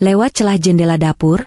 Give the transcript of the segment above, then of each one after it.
Lewat celah jendela dapur,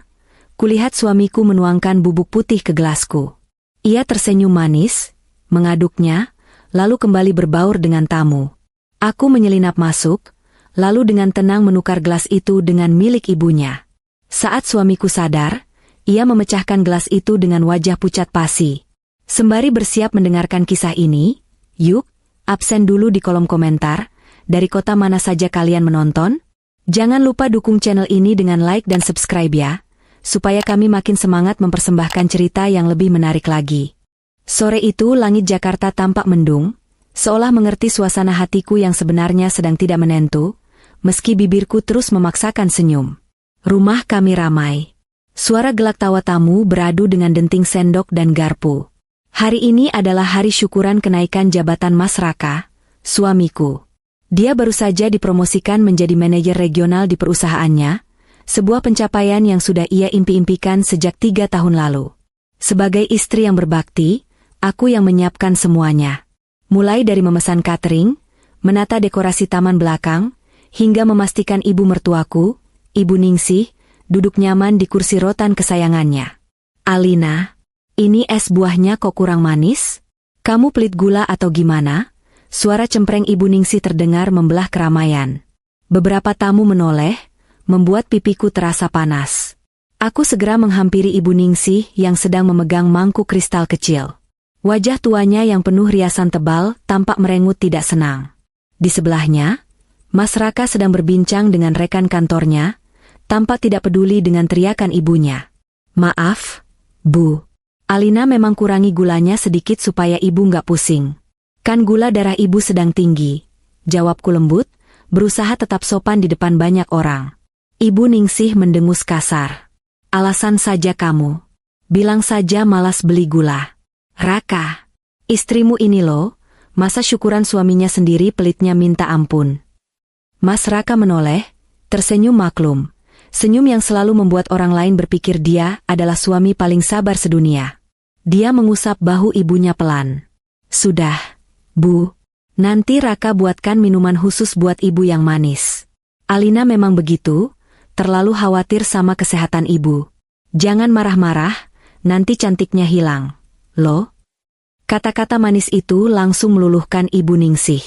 kulihat suamiku menuangkan bubuk putih ke gelasku. Ia tersenyum manis, mengaduknya, lalu kembali berbaur dengan tamu. Aku menyelinap masuk, lalu dengan tenang menukar gelas itu dengan milik ibunya. Saat suamiku sadar, ia memecahkan gelas itu dengan wajah pucat pasi. Sembari bersiap mendengarkan kisah ini, yuk, absen dulu di kolom komentar, dari kota mana saja kalian menonton? Jangan lupa dukung channel ini dengan like dan subscribe ya, supaya kami makin semangat mempersembahkan cerita yang lebih menarik lagi. Sore itu langit Jakarta tampak mendung, seolah mengerti suasana hatiku yang sebenarnya sedang tidak menentu, meski bibirku terus memaksakan senyum. Rumah kami ramai. Suara gelak tawa tamu beradu dengan denting sendok dan garpu. Hari ini adalah hari syukuran kenaikan jabatan Mas Raka, suamiku. Dia baru saja dipromosikan menjadi manajer regional di perusahaannya, sebuah pencapaian yang sudah ia impi-impikan sejak 3 tahun lalu. Sebagai istri yang berbakti, aku yang menyiapkan semuanya. Mulai dari memesan catering, menata dekorasi taman belakang, hingga memastikan ibu mertuaku, Ibu Ningsih, duduk nyaman di kursi rotan kesayangannya. "Alina, ini es buahnya kok kurang manis? Kamu pelit gula atau gimana?" Suara cempreng Ibu Ningsih terdengar membelah keramaian. Beberapa tamu menoleh, membuat pipiku terasa panas. Aku segera menghampiri Ibu Ningsih yang sedang memegang mangkuk kristal kecil. Wajah tuanya yang penuh riasan tebal tampak merengut tidak senang. Di sebelahnya, Mas Raka sedang berbincang dengan rekan kantornya, tampak tidak peduli dengan teriakan ibunya. "Maaf, Bu. Alina memang kurangi gulanya sedikit supaya ibu nggak pusing. Kan gula darah ibu sedang tinggi," jawabku lembut, berusaha tetap sopan di depan banyak orang. Ibu Ningsih mendengus kasar. "Alasan saja kamu. Bilang saja malas beli gula." "Raka, istrimu ini loh, masa syukuran suaminya sendiri pelitnya minta ampun." Mas Raka menoleh, tersenyum maklum. Senyum yang selalu membuat orang lain berpikir dia adalah suami paling sabar sedunia. Dia mengusap bahu ibunya pelan. "Sudah, Bu. Nanti Raka buatkan minuman khusus buat ibu yang manis. Alina memang begitu, terlalu khawatir sama kesehatan ibu. Jangan marah-marah, nanti cantiknya hilang. Loh?" Kata-kata manis itu langsung meluluhkan Ibu Ningsih.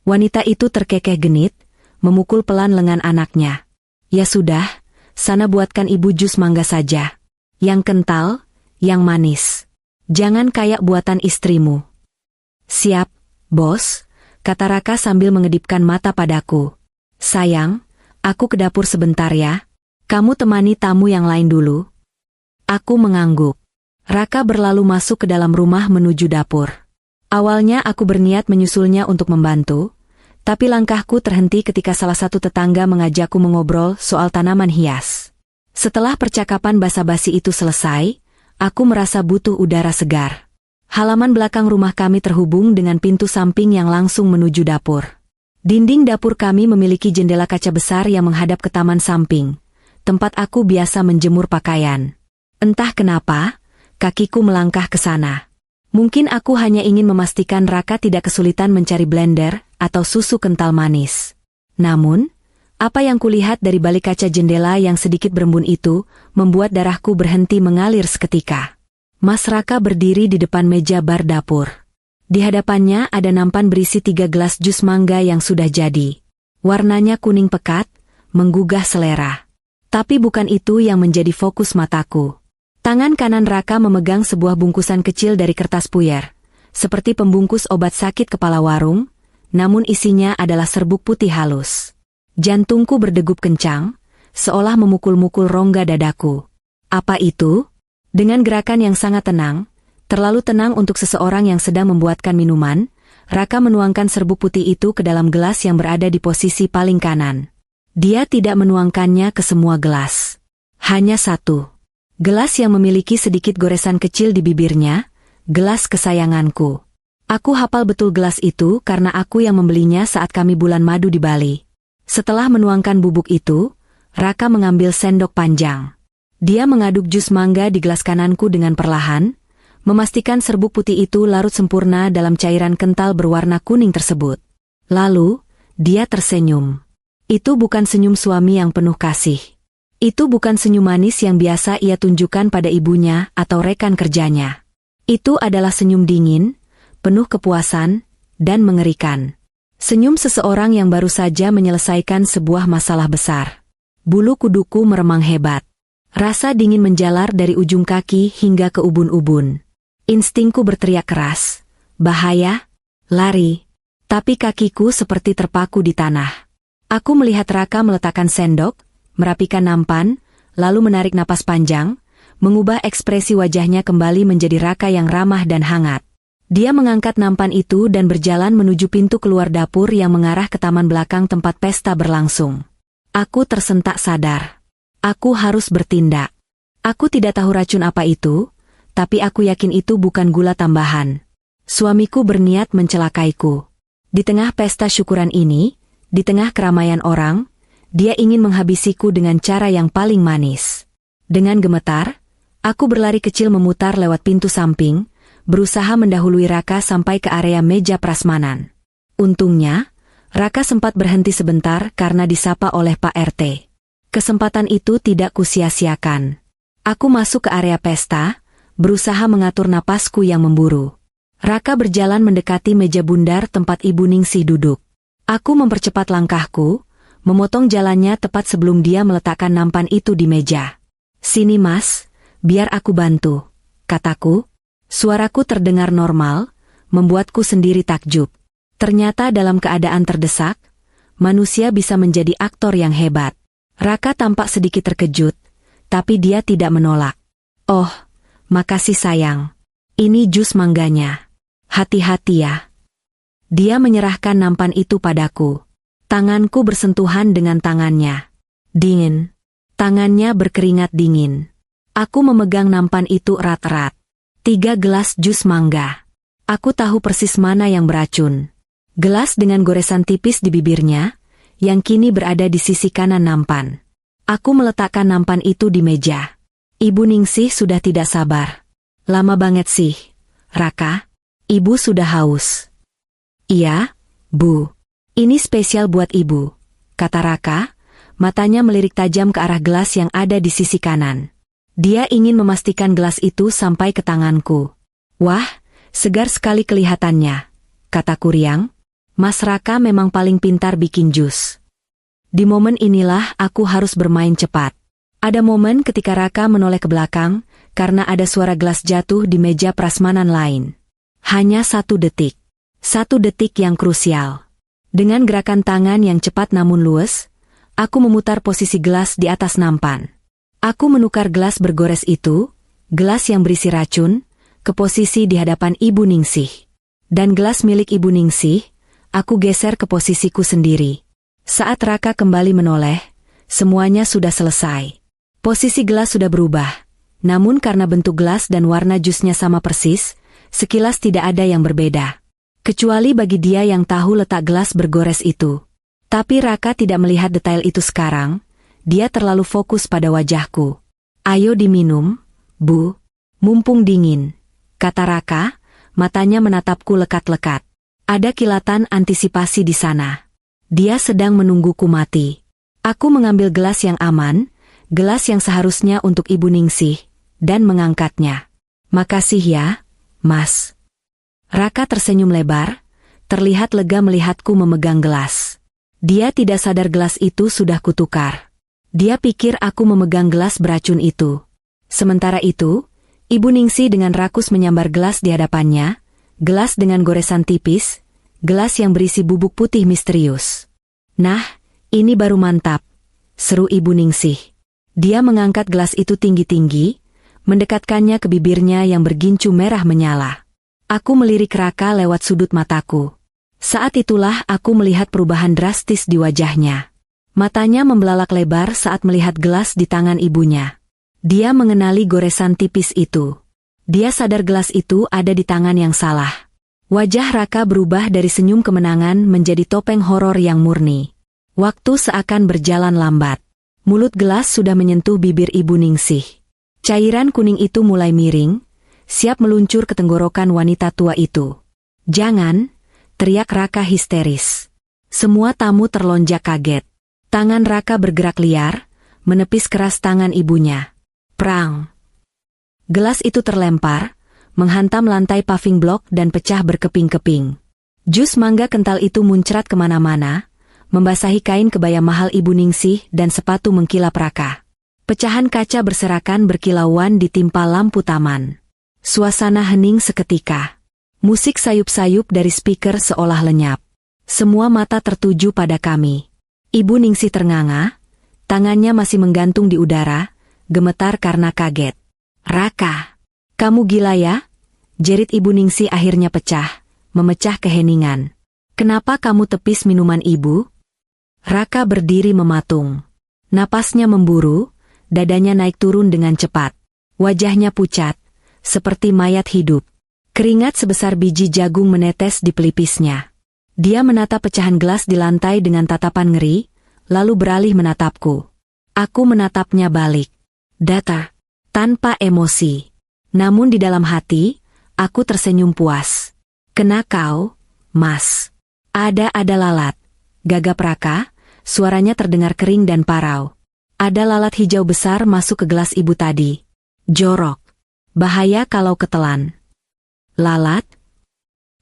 Wanita itu terkekeh genit, memukul pelan lengan anaknya. "Ya sudah, sana buatkan ibu jus mangga saja. Yang kental, yang manis. Jangan kayak buatan istrimu." "Siap, Bos," kata Raka sambil mengedipkan mata padaku. "Sayang, aku ke dapur sebentar ya. Kamu temani tamu yang lain dulu." Aku mengangguk. Raka berlalu masuk ke dalam rumah menuju dapur. Awalnya aku berniat menyusulnya untuk membantu, tapi langkahku terhenti ketika salah satu tetangga mengajakku mengobrol soal tanaman hias. Setelah percakapan basa-basi itu selesai, aku merasa butuh udara segar. Halaman belakang rumah kami terhubung dengan pintu samping yang langsung menuju dapur. Dinding dapur kami memiliki jendela kaca besar yang menghadap ke taman samping, tempat aku biasa menjemur pakaian. Entah kenapa, kakiku melangkah ke sana. Mungkin aku hanya ingin memastikan Raka tidak kesulitan mencari blender atau susu kental manis. Namun, apa yang kulihat dari balik kaca jendela yang sedikit berembun itu, membuat darahku berhenti mengalir seketika. Mas Raka berdiri di depan meja bar dapur. Di hadapannya ada nampan berisi 3 gelas jus mangga yang sudah jadi. Warnanya kuning pekat, menggugah selera. Tapi bukan itu yang menjadi fokus mataku. Tangan kanan Raka memegang sebuah bungkusan kecil dari kertas puyer, seperti pembungkus obat sakit kepala warung, namun isinya adalah serbuk putih halus. Jantungku berdegup kencang, seolah memukul-mukul rongga dadaku. Apa itu? Dengan gerakan yang sangat tenang, terlalu tenang untuk seseorang yang sedang membuatkan minuman, Raka menuangkan serbuk putih itu ke dalam gelas yang berada di posisi paling kanan. Dia tidak menuangkannya ke semua gelas. Hanya satu. Gelas yang memiliki sedikit goresan kecil di bibirnya, gelas kesayanganku. Aku hafal betul gelas itu karena aku yang membelinya saat kami bulan madu di Bali. Setelah menuangkan bubuk itu, Raka mengambil sendok panjang. Dia mengaduk jus mangga di gelas kananku dengan perlahan, memastikan serbuk putih itu larut sempurna dalam cairan kental berwarna kuning tersebut. Lalu, dia tersenyum. Itu bukan senyum suami yang penuh kasih. Itu bukan senyum manis yang biasa ia tunjukkan pada ibunya atau rekan kerjanya. Itu adalah senyum dingin, penuh kepuasan, dan mengerikan. Senyum seseorang yang baru saja menyelesaikan sebuah masalah besar. Bulu kuduku meremang hebat. Rasa dingin menjalar dari ujung kaki hingga ke ubun-ubun. Instingku berteriak keras. Bahaya, lari. Tapi kakiku seperti terpaku di tanah. Aku melihat Raka meletakkan sendok, merapikan nampan, lalu menarik napas panjang, mengubah ekspresi wajahnya kembali menjadi Raka yang ramah dan hangat. Dia mengangkat nampan itu dan berjalan menuju pintu keluar dapur yang mengarah ke taman belakang tempat pesta berlangsung. Aku tersentak sadar. Aku harus bertindak. Aku tidak tahu racun apa itu, tapi aku yakin itu bukan gula tambahan. Suamiku berniat mencelakaiku. Di tengah pesta syukuran ini, di tengah keramaian orang, dia ingin menghabisiku dengan cara yang paling manis. Dengan gemetar, aku berlari kecil memutar lewat pintu samping, berusaha mendahului Raka sampai ke area meja prasmanan. Untungnya, Raka sempat berhenti sebentar karena disapa oleh Pak RT. Kesempatan itu tidak kusia-siakan. Aku masuk ke area pesta, berusaha mengatur napasku yang memburu. Raka berjalan mendekati meja bundar tempat Ibu Ningsih duduk. Aku mempercepat langkahku, memotong jalannya tepat sebelum dia meletakkan nampan itu di meja. "Sini Mas, biar aku bantu," kataku. Suaraku terdengar normal, membuatku sendiri takjub. Ternyata dalam keadaan terdesak, manusia bisa menjadi aktor yang hebat. Raka tampak sedikit terkejut, tapi dia tidak menolak. "Oh, makasih sayang. Ini jus mangganya. Hati-hati ya." Dia menyerahkan nampan itu padaku. Tanganku bersentuhan dengan tangannya. Dingin. Tangannya berkeringat dingin. Aku memegang nampan itu erat-erat. 3 gelas jus mangga. Aku tahu persis mana yang beracun. Gelas dengan goresan tipis di bibirnya, yang kini berada di sisi kanan nampan. Aku meletakkan nampan itu di meja. Ibu Ningsih sudah tidak sabar. "Lama banget sih, Raka. Ibu sudah haus." "Iya, Bu. Ini spesial buat Ibu," kata Raka, matanya melirik tajam ke arah gelas yang ada di sisi kanan. Dia ingin memastikan gelas itu sampai ke tanganku. "Wah, segar sekali kelihatannya," kataku riang. "Mas Raka memang paling pintar bikin jus." Di momen inilah aku harus bermain cepat. Ada momen ketika Raka menoleh ke belakang, karena ada suara gelas jatuh di meja prasmanan lain. Hanya 1 detik. 1 detik yang krusial. Dengan gerakan tangan yang cepat namun luwes, aku memutar posisi gelas di atas nampan. Aku menukar gelas bergores itu, gelas yang berisi racun, ke posisi di hadapan Ibu Ningsih. Dan gelas milik Ibu Ningsih, aku geser ke posisiku sendiri. Saat Raka kembali menoleh, semuanya sudah selesai. Posisi gelas sudah berubah, namun karena bentuk gelas dan warna jusnya sama persis, sekilas tidak ada yang berbeda. Kecuali bagi dia yang tahu letak gelas bergores itu. Tapi Raka tidak melihat detail itu sekarang, dia terlalu fokus pada wajahku. "Ayo diminum, Bu. Mumpung dingin," kata Raka, matanya menatapku lekat-lekat. Ada kilatan antisipasi di sana. Dia sedang menungguku mati. Aku mengambil gelas yang aman, gelas yang seharusnya untuk Ibu Ningsih, dan mengangkatnya. "Makasih ya, Mas." Raka tersenyum lebar, terlihat lega melihatku memegang gelas. Dia tidak sadar gelas itu sudah kutukar. Dia pikir aku memegang gelas beracun itu. Sementara itu, Ibu Ningsih dengan rakus menyambar gelas di hadapannya, gelas dengan goresan tipis, gelas yang berisi bubuk putih misterius. "Nah, ini baru mantap," seru Ibu Ningsih. Dia mengangkat gelas itu tinggi-tinggi, mendekatkannya ke bibirnya yang bergincu merah menyala. Aku melirik Raka lewat sudut mataku. Saat itulah aku melihat perubahan drastis di wajahnya. Matanya membelalak lebar saat melihat gelas di tangan ibunya. Dia mengenali goresan tipis itu. Dia sadar gelas itu ada di tangan yang salah. Wajah Raka berubah dari senyum kemenangan menjadi topeng horor yang murni. Waktu seakan berjalan lambat. Mulut gelas sudah menyentuh bibir Ibu Ningsih. Cairan kuning itu mulai miring, siap meluncur ke tenggorokan wanita tua itu. "Jangan!" teriak Raka histeris. Semua tamu terlonjak kaget. Tangan Raka bergerak liar, menepis keras tangan ibunya. Prang! Gelas itu terlempar, menghantam lantai paving block dan pecah berkeping-keping. Jus mangga kental itu muncrat kemana-mana, membasahi kain kebaya mahal Ibu Ningsih dan sepatu mengkilap Raka. Pecahan kaca berserakan berkilauan ditimpa lampu taman. Suasana hening seketika. Musik sayup-sayup dari speaker seolah lenyap. Semua mata tertuju pada kami. Ibu Ningsih ternganga, tangannya masih menggantung di udara, gemetar karena kaget. Raka, kamu gila ya? Jerit Ibu Ningsih akhirnya pecah, memecah keheningan. Kenapa kamu tepis minuman ibu? Raka berdiri mematung. Napasnya memburu, dadanya naik turun dengan cepat. Wajahnya pucat, seperti mayat hidup. Keringat sebesar biji jagung menetes di pelipisnya. Dia menatap pecahan gelas di lantai dengan tatapan ngeri, lalu beralih menatapku. Aku menatapnya balik. Datar. Tanpa emosi. Namun di dalam hati, aku tersenyum puas. Kena kau, Mas. Ada lalat. Gagap Raka, suaranya terdengar kering dan parau. Ada lalat hijau besar masuk ke gelas ibu tadi. Jorok. Bahaya kalau ketelan. Lalat?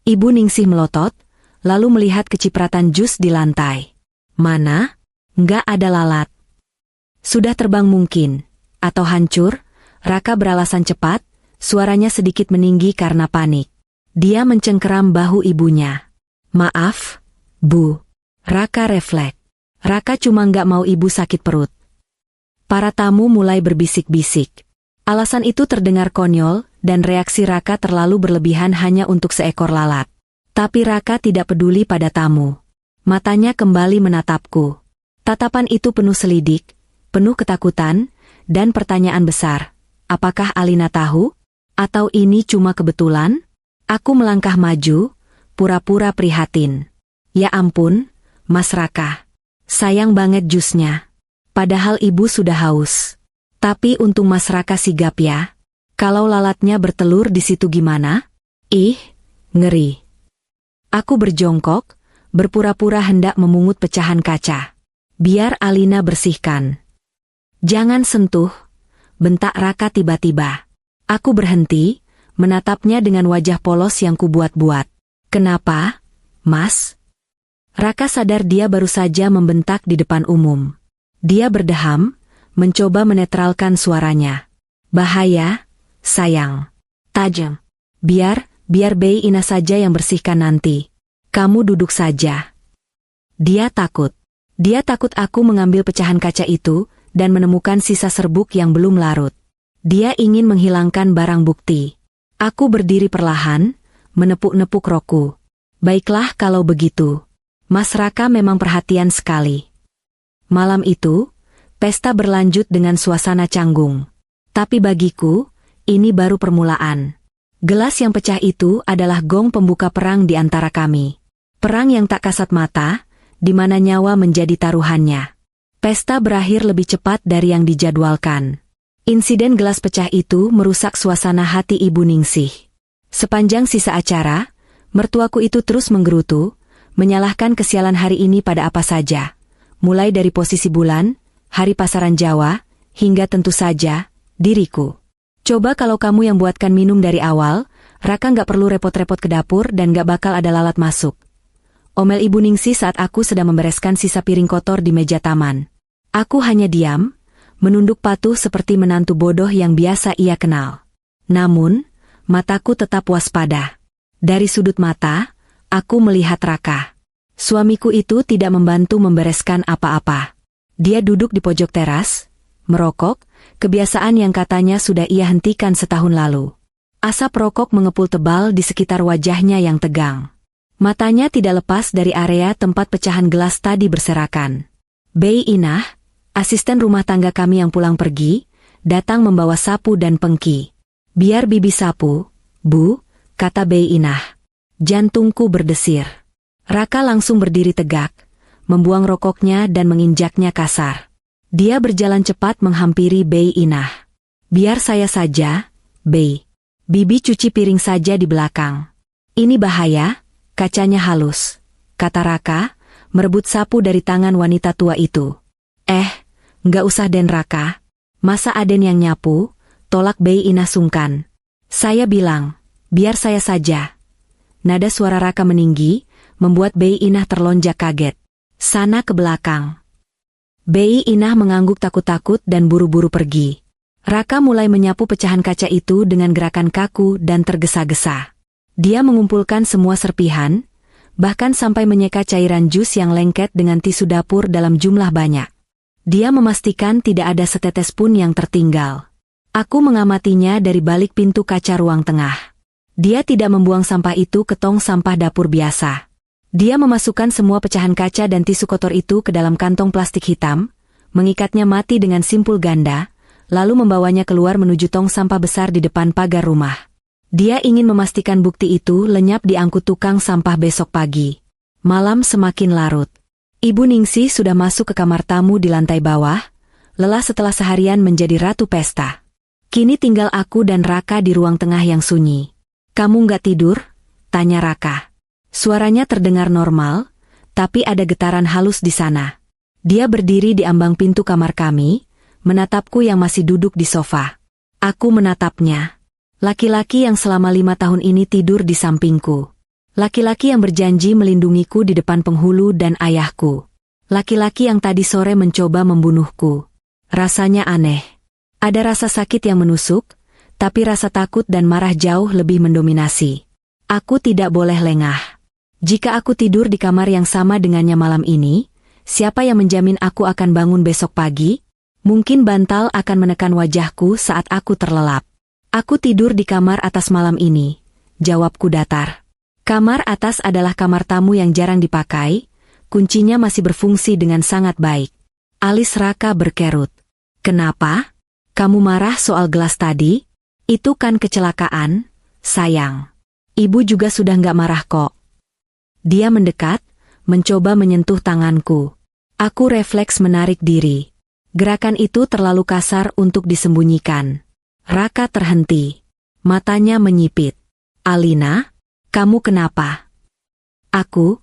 Ibu Ningsih melotot, lalu melihat kecipratan jus di lantai. Mana? Nggak ada lalat. Sudah terbang mungkin. Atau hancur? Raka beralasan cepat, suaranya sedikit meninggi karena panik. Dia mencengkeram bahu ibunya. Maaf, Bu. Raka refleks. Raka cuma nggak mau ibu sakit perut. Para tamu mulai berbisik-bisik. Alasan itu terdengar konyol, dan reaksi Raka terlalu berlebihan hanya untuk seekor lalat. Tapi Raka tidak peduli pada tamu. Matanya kembali menatapku. Tatapan itu penuh selidik, penuh ketakutan, dan pertanyaan besar. Apakah Alina tahu? Atau ini cuma kebetulan? Aku melangkah maju, pura-pura prihatin. Ya ampun, Mas Raka. Sayang banget jusnya. Padahal ibu sudah haus. Tapi untung Mas Raka sigap ya. Kalau lalatnya bertelur di situ gimana? Ih, ngeri. Aku berjongkok, berpura-pura hendak memungut pecahan kaca. Biar Alina bersihkan. Jangan sentuh. Bentak Raka tiba-tiba. Aku berhenti, menatapnya dengan wajah polos yang kubuat-buat. Kenapa, Mas? Raka sadar dia baru saja membentak di depan umum. Dia berdeham, mencoba menetralkan suaranya. Bahaya, sayang. Tajam. Biar Bei Ina saja yang bersihkan nanti. Kamu duduk saja. Dia takut. Dia takut aku mengambil pecahan kaca itu, dan menemukan sisa serbuk yang belum larut. Dia ingin menghilangkan barang bukti. Aku berdiri perlahan, menepuk-nepuk rokku. Baiklah kalau begitu. Mas Raka memang perhatian sekali. Malam itu, pesta berlanjut dengan suasana canggung. Tapi bagiku, ini baru permulaan. Gelas yang pecah itu adalah gong pembuka perang di antara kami. Perang yang tak kasat mata, di mana nyawa menjadi taruhannya. Pesta berakhir lebih cepat dari yang dijadwalkan. Insiden gelas pecah itu merusak suasana hati Ibu Ningsih. Sepanjang sisa acara, mertuaku itu terus menggerutu, menyalahkan kesialan hari ini pada apa saja. Mulai dari posisi bulan, hari pasaran Jawa, hingga tentu saja, diriku. Coba kalau kamu yang buatkan minum dari awal, Raka nggak perlu repot-repot ke dapur dan nggak bakal ada lalat masuk. Omel Ibu Ningsih saat aku sedang membereskan sisa piring kotor di meja taman. Aku hanya diam, menunduk patuh seperti menantu bodoh yang biasa ia kenal. Namun, mataku tetap waspada. Dari sudut mata, aku melihat Raka. Suamiku itu tidak membantu membereskan apa-apa. Dia duduk di pojok teras, merokok, kebiasaan yang katanya sudah ia hentikan setahun lalu. Asap rokok mengepul tebal di sekitar wajahnya yang tegang. Matanya tidak lepas dari area tempat pecahan gelas tadi berserakan. Bei Inah, asisten rumah tangga kami yang pulang pergi, datang membawa sapu dan pengki. Biar bibi sapu, Bu, kata Bei Inah. Jantungku berdesir. Raka langsung berdiri tegak, membuang rokoknya dan menginjaknya kasar. Dia berjalan cepat menghampiri Bei Inah. Biar saya saja, Bei. Bibi cuci piring saja di belakang. Ini bahaya, kacanya halus, kata Raka, merebut sapu dari tangan wanita tua itu. Nggak usah Den Raka. Masa Aden yang nyapu? Tolak Bei Inah sungkan. Saya bilang, biar saya saja. Nada suara Raka meninggi, membuat Bei Inah terlonjak kaget. Sana ke belakang. Bei Inah mengangguk takut-takut dan buru-buru pergi. Raka mulai menyapu pecahan kaca itu dengan gerakan kaku dan tergesa-gesa. Dia mengumpulkan semua serpihan, bahkan sampai menyeka cairan jus yang lengket dengan tisu dapur dalam jumlah banyak. Dia memastikan tidak ada setetes pun yang tertinggal. Aku mengamatinya dari balik pintu kaca ruang tengah. Dia tidak membuang sampah itu ke tong sampah dapur biasa. Dia memasukkan semua pecahan kaca dan tisu kotor itu ke dalam kantong plastik hitam, mengikatnya mati dengan simpul ganda, lalu membawanya keluar menuju tong sampah besar di depan pagar rumah. Dia ingin memastikan bukti itu lenyap di angkut tukang sampah besok pagi. Malam semakin larut. Ibu Ningsih sudah masuk ke kamar tamu di lantai bawah, lelah setelah seharian menjadi ratu pesta. Kini tinggal aku dan Raka di ruang tengah yang sunyi. Kamu nggak tidur? Tanya Raka. Suaranya terdengar normal, tapi ada getaran halus di sana. Dia berdiri di ambang pintu kamar kami, menatapku yang masih duduk di sofa. Aku menatapnya. Laki-laki yang selama 5 tahun ini tidur di sampingku. Laki-laki yang berjanji melindungiku di depan penghulu dan ayahku. Laki-laki yang tadi sore mencoba membunuhku. Rasanya aneh. Ada rasa sakit yang menusuk, tapi rasa takut dan marah jauh lebih mendominasi. Aku tidak boleh lengah. Jika aku tidur di kamar yang sama dengannya malam ini, siapa yang menjamin aku akan bangun besok pagi? Mungkin bantal akan menekan wajahku saat aku terlelap. Aku tidur di kamar atas malam ini, jawabku datar. Kamar atas adalah kamar tamu yang jarang dipakai, kuncinya masih berfungsi dengan sangat baik. Alis Raka berkerut. Kenapa? Kamu marah soal gelas tadi? Itu kan kecelakaan, sayang. Ibu juga sudah nggak marah kok. Dia mendekat, mencoba menyentuh tanganku. Aku refleks menarik diri. Gerakan itu terlalu kasar untuk disembunyikan. Raka terhenti. Matanya menyipit. Alina? Kamu kenapa? Aku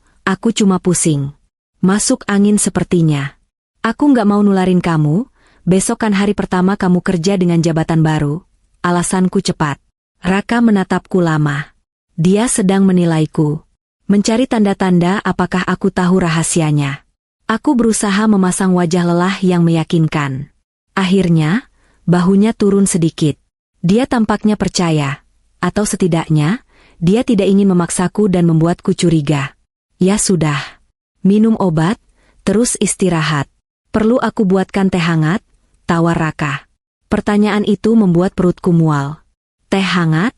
cuma pusing. Masuk angin sepertinya. Aku nggak mau nularin kamu, besok kan hari pertama kamu kerja dengan jabatan baru. Alasanku cepat. Raka menatapku lama. Dia sedang menilaiku. Mencari tanda-tanda apakah aku tahu rahasianya. Aku berusaha memasang wajah lelah yang meyakinkan. Akhirnya, bahunya turun sedikit. Dia tampaknya percaya. Atau setidaknya, dia tidak ingin memaksaku dan membuatku curiga. Ya sudah. Minum obat, terus istirahat. Perlu aku buatkan teh hangat? Tawar Raka. Pertanyaan itu membuat perutku mual. Teh hangat?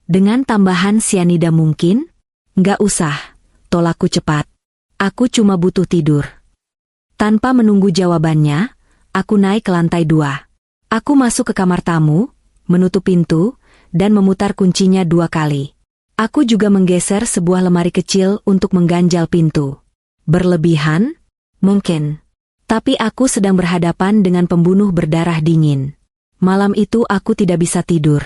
Dengan tambahan sianida mungkin? Nggak usah, tolakku cepat. Aku cuma butuh tidur. Tanpa menunggu jawabannya, aku naik ke lantai 2. Aku masuk ke kamar tamu, menutup pintu, dan memutar kuncinya 2 kali. Aku juga menggeser sebuah lemari kecil untuk mengganjal pintu. Berlebihan? Mungkin. Tapi aku sedang berhadapan dengan pembunuh berdarah dingin. Malam itu aku tidak bisa tidur.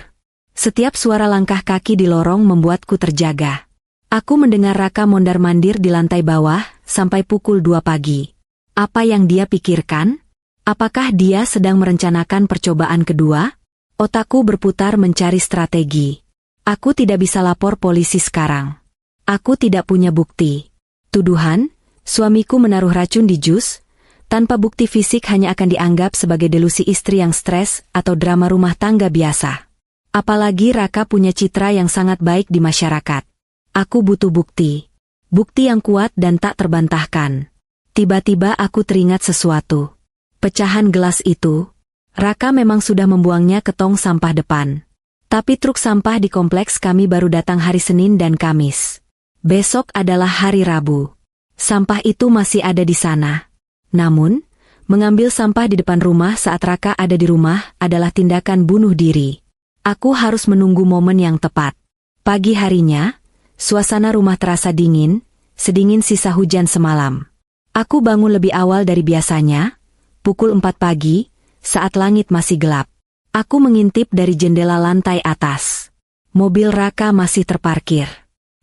Setiap suara langkah kaki di lorong membuatku terjaga. Aku mendengar Raka mondar-mandir di lantai bawah sampai pukul 2 pagi. Apa yang dia pikirkan? Apakah dia sedang merencanakan percobaan kedua? Otakku berputar mencari strategi. Aku tidak bisa lapor polisi sekarang. Aku tidak punya bukti. Tuduhan, suamiku menaruh racun di jus, tanpa bukti fisik hanya akan dianggap sebagai delusi istri yang stres atau drama rumah tangga biasa. Apalagi Raka punya citra yang sangat baik di masyarakat. Aku butuh bukti. Bukti yang kuat dan tak terbantahkan. Tiba-tiba aku teringat sesuatu. Pecahan gelas itu, Raka memang sudah membuangnya ke tong sampah depan. Tapi truk sampah di kompleks kami baru datang hari Senin dan Kamis. Besok adalah hari Rabu. Sampah itu masih ada di sana. Namun, mengambil sampah di depan rumah saat Raka ada di rumah adalah tindakan bunuh diri. Aku harus menunggu momen yang tepat. Pagi harinya, suasana rumah terasa dingin, sedingin sisa hujan semalam. Aku bangun lebih awal dari biasanya, pukul 4 pagi, saat langit masih gelap. Aku mengintip dari jendela lantai atas. Mobil Raka masih terparkir.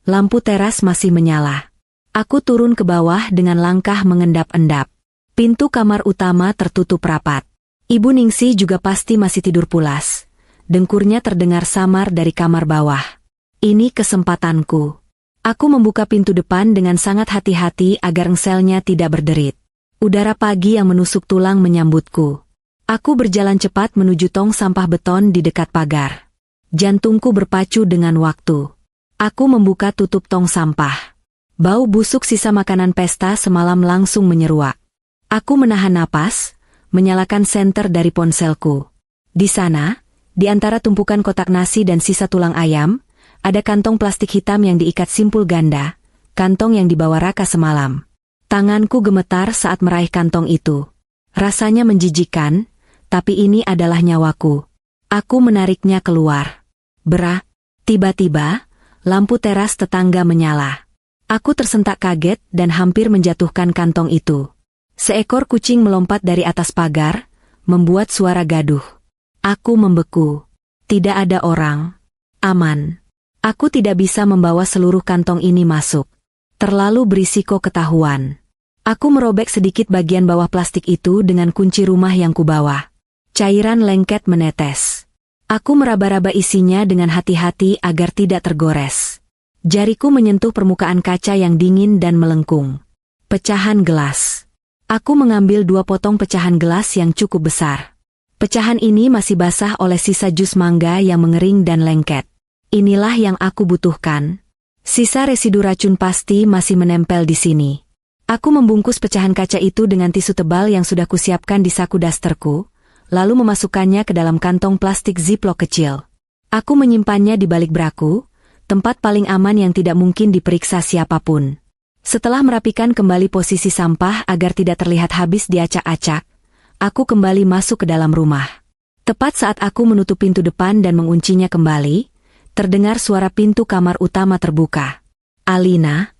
Lampu teras masih menyala. Aku turun ke bawah dengan langkah mengendap-endap. Pintu kamar utama tertutup rapat. Ibu Ningsih juga pasti masih tidur pulas. Dengkurnya terdengar samar dari kamar bawah. Ini kesempatanku. Aku membuka pintu depan dengan sangat hati-hati agar engselnya tidak berderit. Udara pagi yang menusuk tulang menyambutku. Aku berjalan cepat menuju tong sampah beton di dekat pagar. Jantungku berpacu dengan waktu. Aku membuka tutup tong sampah. Bau busuk sisa makanan pesta semalam langsung menyeruak. Aku menahan napas, menyalakan senter dari ponselku. Di sana, di antara tumpukan kotak nasi dan sisa tulang ayam, ada kantong plastik hitam yang diikat simpul ganda, kantong yang dibawa Raka semalam. Tanganku gemetar saat meraih kantong itu. Rasanya menjijikkan, tapi ini adalah nyawaku. Aku menariknya keluar. Berak, tiba-tiba, lampu teras tetangga menyala. Aku tersentak kaget dan hampir menjatuhkan kantong itu. Seekor kucing melompat dari atas pagar, membuat suara gaduh. Aku membeku. Tidak ada orang. Aman. Aku tidak bisa membawa seluruh kantong ini masuk. Terlalu berisiko ketahuan. Aku merobek sedikit bagian bawah plastik itu dengan kunci rumah yang kubawa. Cairan lengket menetes. Aku meraba-raba isinya dengan hati-hati agar tidak tergores. Jariku menyentuh permukaan kaca yang dingin dan melengkung. Pecahan gelas. Aku mengambil 2 potong pecahan gelas yang cukup besar. Pecahan ini masih basah oleh sisa jus mangga yang mengering dan lengket. Inilah yang aku butuhkan. Sisa residu racun pasti masih menempel di sini. Aku membungkus pecahan kaca itu dengan tisu tebal yang sudah kusiapkan di saku dasterku, lalu memasukkannya ke dalam kantong plastik ziplock kecil. Aku menyimpannya di balik braku, tempat paling aman yang tidak mungkin diperiksa siapapun. Setelah merapikan kembali posisi sampah agar tidak terlihat habis diacak-acak, aku kembali masuk ke dalam rumah. Tepat saat aku menutup pintu depan dan menguncinya kembali, terdengar suara pintu kamar utama terbuka. Alina.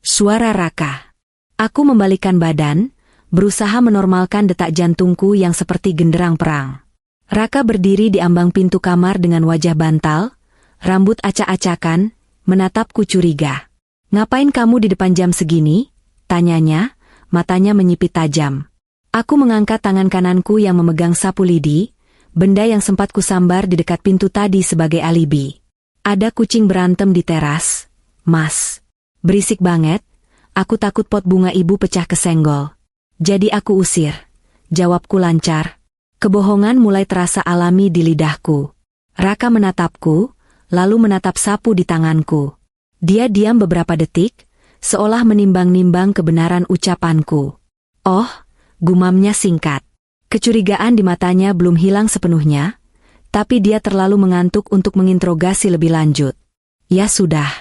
Suara Raka. Aku membalikkan badan, berusaha menormalkan detak jantungku yang seperti genderang perang. Raka berdiri di ambang pintu kamar dengan wajah bantal, rambut acak-acakan, menatapku curiga. "Ngapain kamu di depan jam segini?" tanyanya, matanya menyipit tajam. Aku mengangkat tangan kananku yang memegang sapu lidi, benda yang sempat kusambar di dekat pintu tadi sebagai alibi. "Ada kucing berantem di teras, Mas." "Berisik banget, aku takut pot bunga ibu pecah kesenggol. Jadi aku usir." Jawabku lancar. Kebohongan mulai terasa alami di lidahku. Raka menatapku, lalu menatap sapu di tanganku. Dia diam beberapa detik, seolah menimbang-nimbang kebenaran ucapanku. "Oh," gumamnya singkat. Kecurigaan di matanya belum hilang sepenuhnya, tapi dia terlalu mengantuk untuk menginterogasi lebih lanjut. "Ya sudah.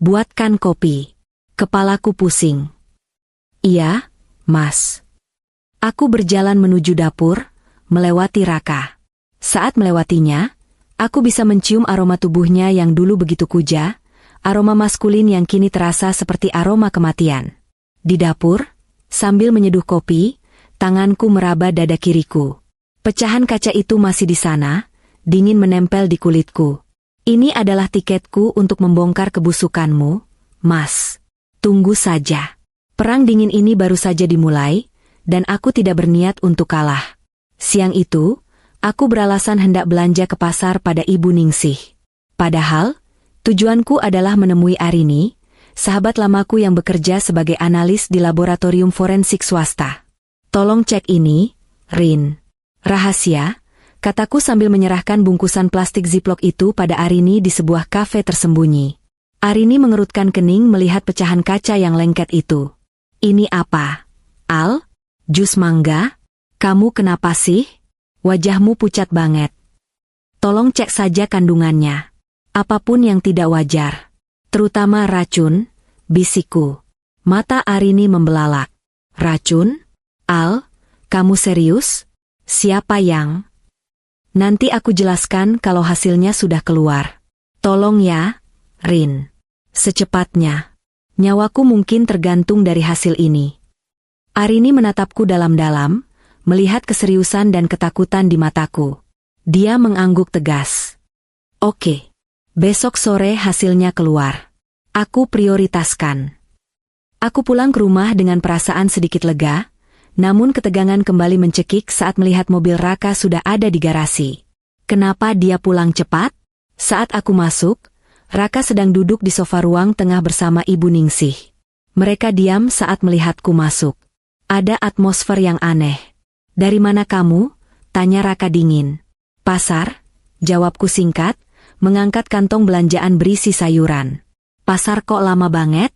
Buatkan kopi." Kepalaku pusing. "Iya, Mas." Aku berjalan menuju dapur, melewati Raka. Saat melewatinya, aku bisa mencium aroma tubuhnya yang dulu begitu kuja, aroma maskulin yang kini terasa seperti aroma kematian. Di dapur, sambil menyeduh kopi, tanganku meraba dada kiriku. Pecahan kaca itu masih di sana, dingin menempel di kulitku. "Ini adalah tiketku untuk membongkar kebusukanmu, Mas. Tunggu saja. Perang dingin ini baru saja dimulai, dan aku tidak berniat untuk kalah." Siang itu, aku beralasan hendak belanja ke pasar pada Ibu Ningsih. Padahal, tujuanku adalah menemui Arini, sahabat lamaku yang bekerja sebagai analis di laboratorium forensik swasta. "Tolong cek ini, Rin." "Rahasia," kataku sambil menyerahkan bungkusan plastik ziplock itu pada Arini di sebuah kafe tersembunyi. Arini mengerutkan kening melihat pecahan kaca yang lengket itu. "Ini apa? Al? Jus mangga? Kamu kenapa sih? Wajahmu pucat banget." "Tolong cek saja kandungannya. Apapun yang tidak wajar. Terutama racun," bisikku. Mata Arini membelalak. "Racun? Al, kamu serius? Siapa yang?" "Nanti aku jelaskan kalau hasilnya sudah keluar. Tolong ya, Rin. Secepatnya. Nyawaku mungkin tergantung dari hasil ini." Arini menatapku dalam-dalam, melihat keseriusan dan ketakutan di mataku. Dia mengangguk tegas. "Oke. Besok sore hasilnya keluar. Aku prioritaskan." Aku pulang ke rumah dengan perasaan sedikit lega, namun ketegangan kembali mencekik saat melihat mobil Raka sudah ada di garasi. Kenapa dia pulang cepat? Saat aku masuk, Raka sedang duduk di sofa ruang tengah bersama Ibu Ningsih. Mereka diam saat melihatku masuk. Ada atmosfer yang aneh. "Dari mana kamu?" tanya Raka dingin. "Pasar," jawabku singkat, mengangkat kantong belanjaan berisi sayuran. "Pasar kok lama banget?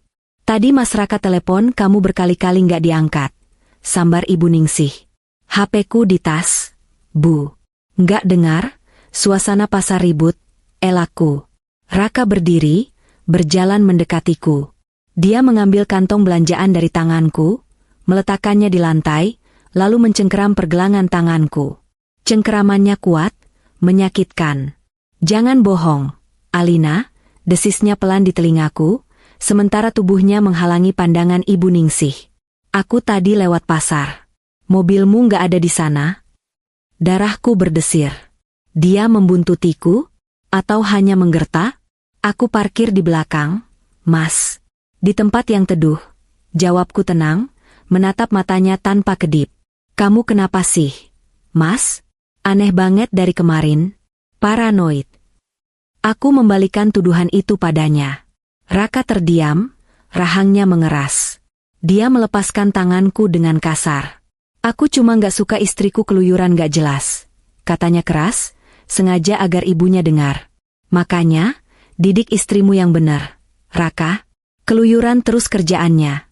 Tadi Mas Raka telepon kamu berkali-kali nggak diangkat," sambar Ibu Ningsih. "HP-ku di tas, Bu." "Nggak dengar, suasana pasar ribut," elakku. Raka berdiri, berjalan mendekatiku. Dia mengambil kantong belanjaan dari tanganku, meletakkannya di lantai, lalu mencengkeram pergelangan tanganku. Cengkeramannya kuat, menyakitkan. "Jangan bohong, Alina," desisnya pelan di telingaku, sementara tubuhnya menghalangi pandangan Ibu Ningsih. "Aku tadi lewat pasar. Mobilmu nggak ada di sana?" Darahku berdesir. Dia membuntutiku? Atau hanya menggerta? "Aku parkir di belakang, Mas." "Di tempat yang teduh," jawabku tenang, menatap matanya tanpa kedip. "Kamu kenapa sih, Mas? Aneh banget dari kemarin." "Paranoid." Aku membalikan tuduhan itu padanya. Raka terdiam, rahangnya mengeras. Dia melepaskan tanganku dengan kasar. "Aku cuma nggak suka istriku keluyuran nggak jelas," katanya keras, sengaja agar ibunya dengar. "Makanya, didik istrimu yang benar, Raka." "Keluyuran terus kerjaannya,"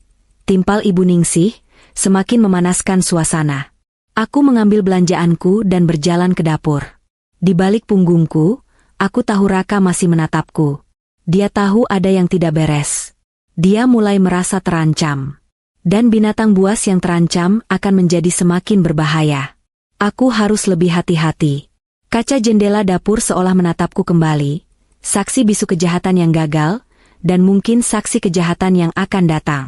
timpal Ibu Ningsih, semakin memanaskan suasana. Aku mengambil belanjaanku dan berjalan ke dapur. Di balik punggungku, aku tahu Raka masih menatapku. Dia tahu ada yang tidak beres. Dia mulai merasa terancam. Dan binatang buas yang terancam akan menjadi semakin berbahaya. Aku harus lebih hati-hati. Kaca jendela dapur seolah menatapku kembali, saksi bisu kejahatan yang gagal, dan mungkin saksi kejahatan yang akan datang.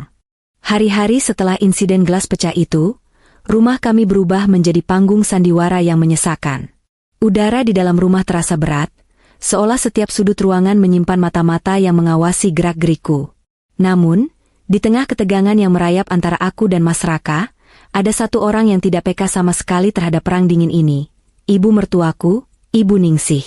Hari-hari setelah insiden gelas pecah itu, rumah kami berubah menjadi panggung sandiwara yang menyesakan. Udara di dalam rumah terasa berat, seolah setiap sudut ruangan menyimpan mata-mata yang mengawasi gerak-gerikku. Namun, di tengah ketegangan yang merayap antara aku dan Mas Raka, ada satu orang yang tidak peka sama sekali terhadap perang dingin ini. Ibu mertuaku, Ibu Ningsih.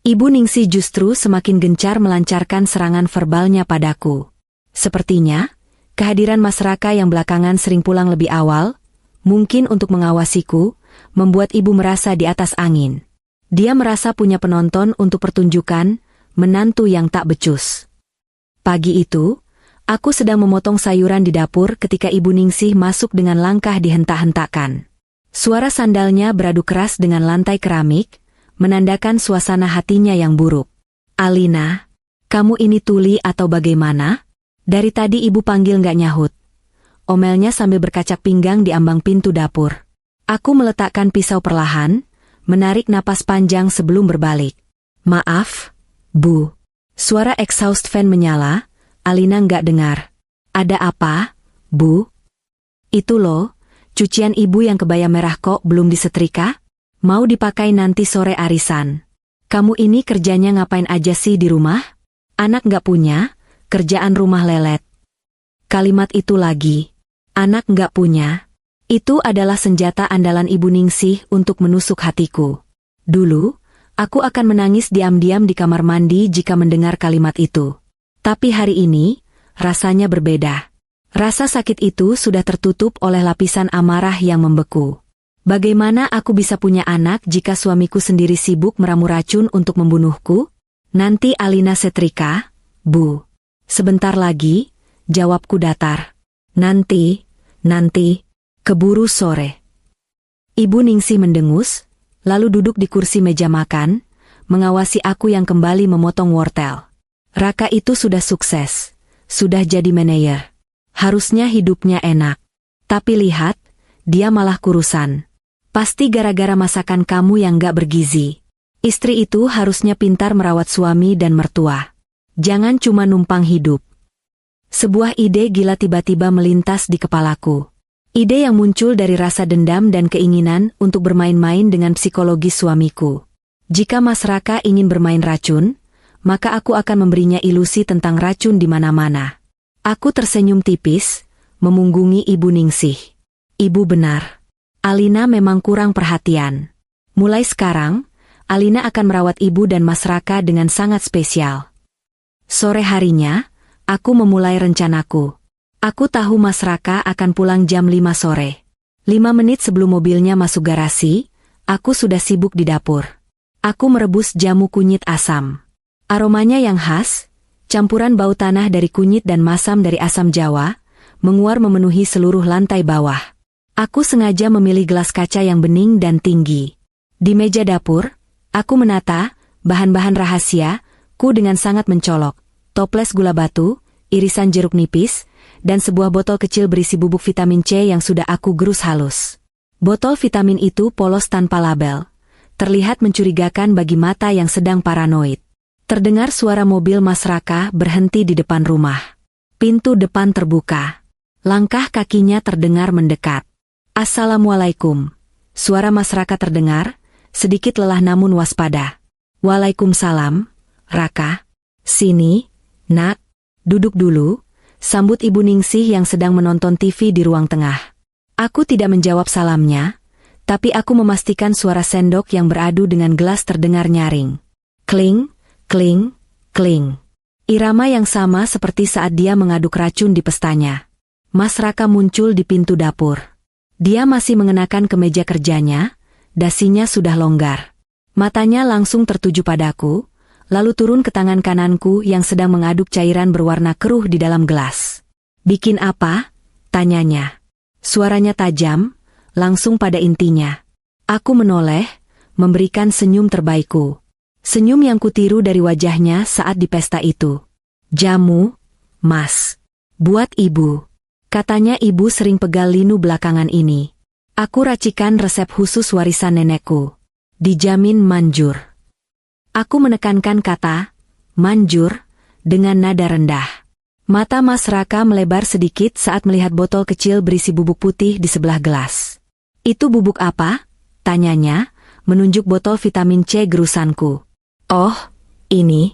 Ibu Ningsih justru semakin gencar melancarkan serangan verbalnya padaku. Sepertinya, kehadiran Mas Raka yang belakangan sering pulang lebih awal, mungkin untuk mengawasiku, membuat ibu merasa di atas angin. Dia merasa punya penonton untuk pertunjukan, menantu yang tak becus. Pagi itu, aku sedang memotong sayuran di dapur ketika Ibu Ningsih masuk dengan langkah dihentak-hentakan. Suara sandalnya beradu keras dengan lantai keramik, menandakan suasana hatinya yang buruk. "Alina, kamu ini tuli atau bagaimana? Dari tadi ibu panggil nggak nyahut," omelnya sambil berkacak pinggang di ambang pintu dapur. Aku meletakkan pisau perlahan, menarik napas panjang sebelum berbalik. "Maaf, Bu." Suara exhaust fan menyala, Alina nggak dengar. "Ada apa, Bu?" "Itu loh, cucian ibu yang kebaya merah kok belum disetrika? Mau dipakai nanti sore arisan. Kamu ini kerjanya ngapain aja sih di rumah? Anak nggak punya, kerjaan rumah lelet." Kalimat itu lagi. Anak nggak punya. Itu adalah senjata andalan Ibu Ningsih untuk menusuk hatiku. Dulu, aku akan menangis diam-diam di kamar mandi jika mendengar kalimat itu. Tapi hari ini, rasanya berbeda. Rasa sakit itu sudah tertutup oleh lapisan amarah yang membeku. Bagaimana aku bisa punya anak jika suamiku sendiri sibuk meramu racun untuk membunuhku? "Nanti Alina setrika, Bu." "Sebentar lagi," jawabku datar. Nanti, keburu sore." Ibu Ningsih mendengus, lalu duduk di kursi meja makan, mengawasi aku yang kembali memotong wortel. Raka itu sudah sukses, sudah jadi manajer. Harusnya hidupnya enak. Tapi lihat, dia malah kurusan. Pasti gara-gara masakan kamu yang gak bergizi. Istri itu harusnya pintar merawat suami dan mertua. Jangan cuma numpang hidup. Sebuah ide gila tiba-tiba melintas di kepalaku. Ide yang muncul dari rasa dendam dan keinginan untuk bermain-main dengan psikologis suamiku. Jika Mas Raka ingin bermain racun, maka aku akan memberinya ilusi tentang racun di mana-mana. Aku tersenyum tipis, memunggungi Ibu Ningsih. Ibu benar. Alina memang kurang perhatian. Mulai sekarang, Alina akan merawat ibu dan Mas Raka dengan sangat spesial. Sore harinya, aku memulai rencanaku. Aku tahu Mas Raka akan pulang jam 5 sore. 5 menit sebelum mobilnya masuk garasi, aku sudah sibuk di dapur. Aku merebus jamu kunyit asam. Aromanya yang khas, campuran bau tanah dari kunyit dan masam dari asam Jawa, menguar memenuhi seluruh lantai bawah. Aku sengaja memilih gelas kaca yang bening dan tinggi. Di meja dapur, aku menata bahan-bahan rahasia ku dengan sangat mencolok, toples gula batu, irisan jeruk nipis, dan sebuah botol kecil berisi bubuk vitamin C yang sudah aku gerus halus. Botol vitamin itu polos tanpa label, terlihat mencurigakan bagi mata yang sedang paranoid. Terdengar suara mobil Mas Raka berhenti di depan rumah. Pintu depan terbuka. Langkah kakinya terdengar mendekat. Assalamualaikum. Suara Mas Raka terdengar, sedikit lelah namun waspada. Waalaikumsalam, Raka. Sini, nak. Duduk dulu, sambut Ibu Ningsih yang sedang menonton TV di ruang tengah. Aku tidak menjawab salamnya, tapi aku memastikan suara sendok yang beradu dengan gelas terdengar nyaring. Kling, kling, kling. Irama yang sama seperti saat dia mengaduk racun di pestanya. Mas Raka muncul di pintu dapur. Dia masih mengenakan kemeja kerjanya, dasinya sudah longgar. Matanya langsung tertuju padaku, lalu turun ke tangan kananku yang sedang mengaduk cairan berwarna keruh di dalam gelas. Bikin apa? Tanyanya. Suaranya tajam, langsung pada intinya. Aku menoleh, memberikan senyum terbaikku. Senyum yang kutiru dari wajahnya saat di pesta itu. Jamu, Mas. Buat ibu. Katanya ibu sering pegal linu belakangan ini. Aku racikan resep khusus warisan nenekku. Dijamin manjur. Aku menekankan kata, manjur, dengan nada rendah. Mata Mas Raka melebar sedikit saat melihat botol kecil berisi bubuk putih di sebelah gelas. Itu bubuk apa? Tanyanya, menunjuk botol vitamin C gerusanku. Oh, ini.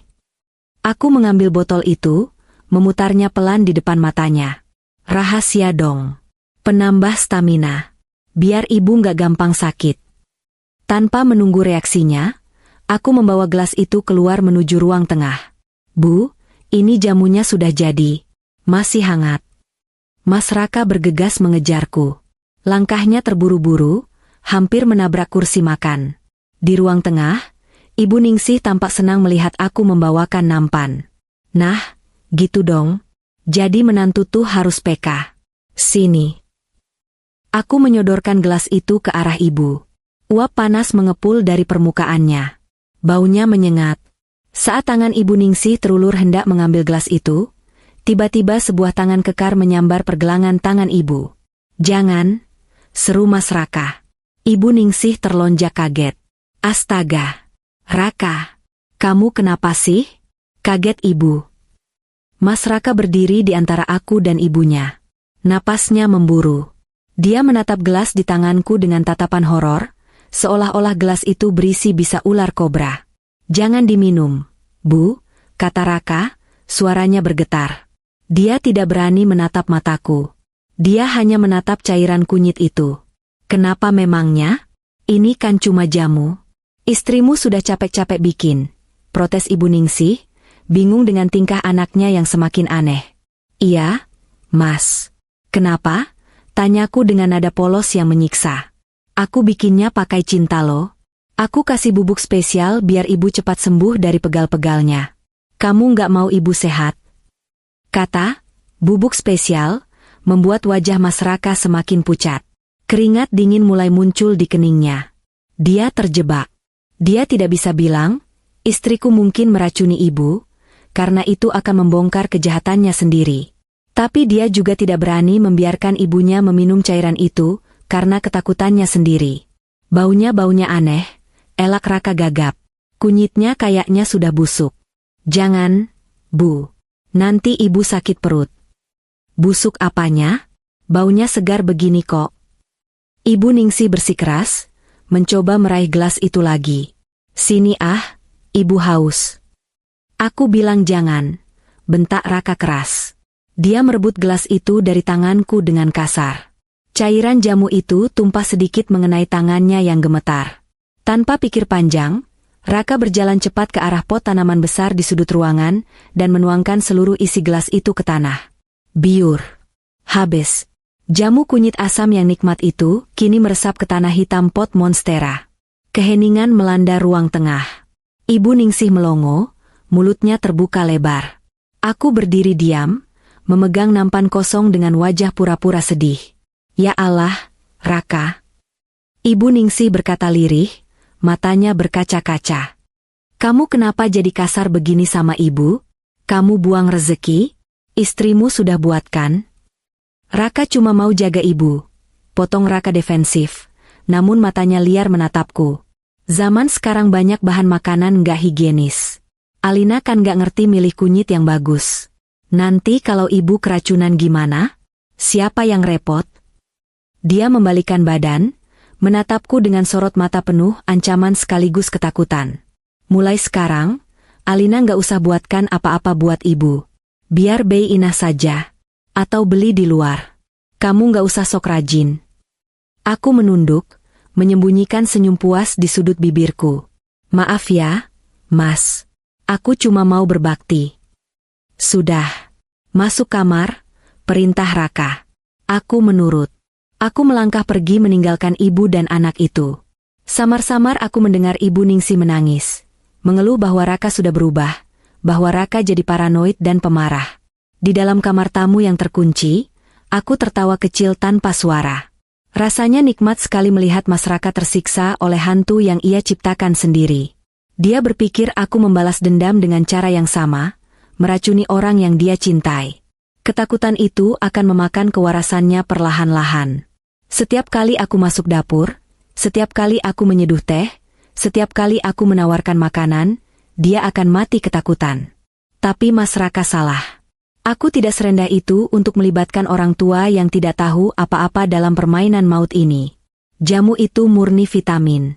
Aku mengambil botol itu, memutarnya pelan di depan matanya. Rahasia dong. Penambah stamina. Biar ibu nggak gampang sakit. Tanpa menunggu reaksinya, aku membawa gelas itu keluar menuju ruang tengah. Bu, ini jamunya sudah jadi. Masih hangat. Mas Raka bergegas mengejarku. Langkahnya terburu-buru, hampir menabrak kursi makan. Di ruang tengah, Ibu Ningsih tampak senang melihat aku membawakan nampan. Nah, gitu dong. Jadi menantu tuh harus peka. Sini. Aku menyodorkan gelas itu ke arah ibu. Uap panas mengepul dari permukaannya. Baunya menyengat. Saat tangan Ibu Ningsih terulur hendak mengambil gelas itu, tiba-tiba sebuah tangan kekar menyambar pergelangan tangan ibu. Jangan, seru Mas Raka. Ibu Ningsih terlonjak kaget. Astaga. Raka, kamu kenapa sih? Kaget ibu. Mas Raka berdiri di antara aku dan ibunya. Napasnya memburu. Dia menatap gelas di tanganku dengan tatapan horor, seolah-olah gelas itu berisi bisa ular kobra. Jangan diminum, Bu, kata Raka, suaranya bergetar. Dia tidak berani menatap mataku. Dia hanya menatap cairan kunyit itu. Kenapa memangnya? Ini kan cuma jamu. Istrimu sudah capek-capek bikin, protes Ibu Ningsih, bingung dengan tingkah anaknya yang semakin aneh. Iya, Mas. Kenapa? Tanyaku dengan nada polos yang menyiksa. Aku bikinnya pakai cinta loh. Aku kasih bubuk spesial biar ibu cepat sembuh dari pegal-pegalnya. Kamu nggak mau ibu sehat? Kata, bubuk spesial, membuat wajah Mas Raka semakin pucat. Keringat dingin mulai muncul di keningnya. Dia terjebak. Dia tidak bisa bilang, istriku mungkin meracuni ibu, karena itu akan membongkar kejahatannya sendiri. Tapi dia juga tidak berani membiarkan ibunya meminum cairan itu, karena ketakutannya sendiri. Baunya aneh, elak Raka gagap. Kunyitnya kayaknya sudah busuk. Jangan, Bu. Nanti ibu sakit perut. Busuk apanya? Baunya segar begini kok. Ibu Ningsih bersikeras, mencoba meraih gelas itu lagi. Sini ibu haus. Aku bilang jangan, bentak Raka keras. Dia merebut gelas itu dari tanganku dengan kasar. Cairan jamu itu tumpah sedikit mengenai tangannya yang gemetar. Tanpa pikir panjang, Raka berjalan cepat ke arah pot tanaman besar di sudut ruangan dan menuangkan seluruh isi gelas itu ke tanah. Biur. Habis. Jamu kunyit asam yang nikmat itu kini meresap ke tanah hitam pot monstera. Keheningan melanda ruang tengah. Ibu Ningsih melongo, mulutnya terbuka lebar. Aku berdiri diam, memegang nampan kosong dengan wajah pura-pura sedih. Ya Allah, Raka. Ibu Ningsih berkata lirih, matanya berkaca-kaca. Kamu kenapa jadi kasar begini sama ibu? Kamu buang rezeki? Istrimu sudah buatkan? Raka cuma mau jaga ibu. Potong Raka defensif, namun matanya liar menatapku. Zaman sekarang banyak bahan makanan nggak higienis. Alina kan nggak ngerti milih kunyit yang bagus. Nanti kalau ibu keracunan gimana? Siapa yang repot? Dia membalikan badan, menatapku dengan sorot mata penuh ancaman sekaligus ketakutan. Mulai sekarang, Alina nggak usah buatkan apa-apa buat ibu. Biar Bei Inah saja. Atau beli di luar. Kamu nggak usah sok rajin. Aku menunduk, menyembunyikan senyum puas di sudut bibirku. Maaf ya, Mas. Aku cuma mau berbakti. Sudah. Masuk kamar, perintah Raka. Aku menurut. Aku melangkah pergi meninggalkan ibu dan anak itu. Samar-samar aku mendengar Ibu Ningsih menangis. Mengeluh bahwa Raka sudah berubah, bahwa Raka jadi paranoid dan pemarah. Di dalam kamar tamu yang terkunci, aku tertawa kecil tanpa suara. Rasanya nikmat sekali melihat Mas Raka tersiksa oleh hantu yang ia ciptakan sendiri. Dia berpikir aku membalas dendam dengan cara yang sama, meracuni orang yang dia cintai. Ketakutan itu akan memakan kewarasannya perlahan-lahan. Setiap kali aku masuk dapur, setiap kali aku menyeduh teh, setiap kali aku menawarkan makanan, dia akan mati ketakutan. Tapi Mas Raka salah. Aku tidak serendah itu untuk melibatkan orang tua yang tidak tahu apa-apa dalam permainan maut ini. Jamu itu murni vitamin.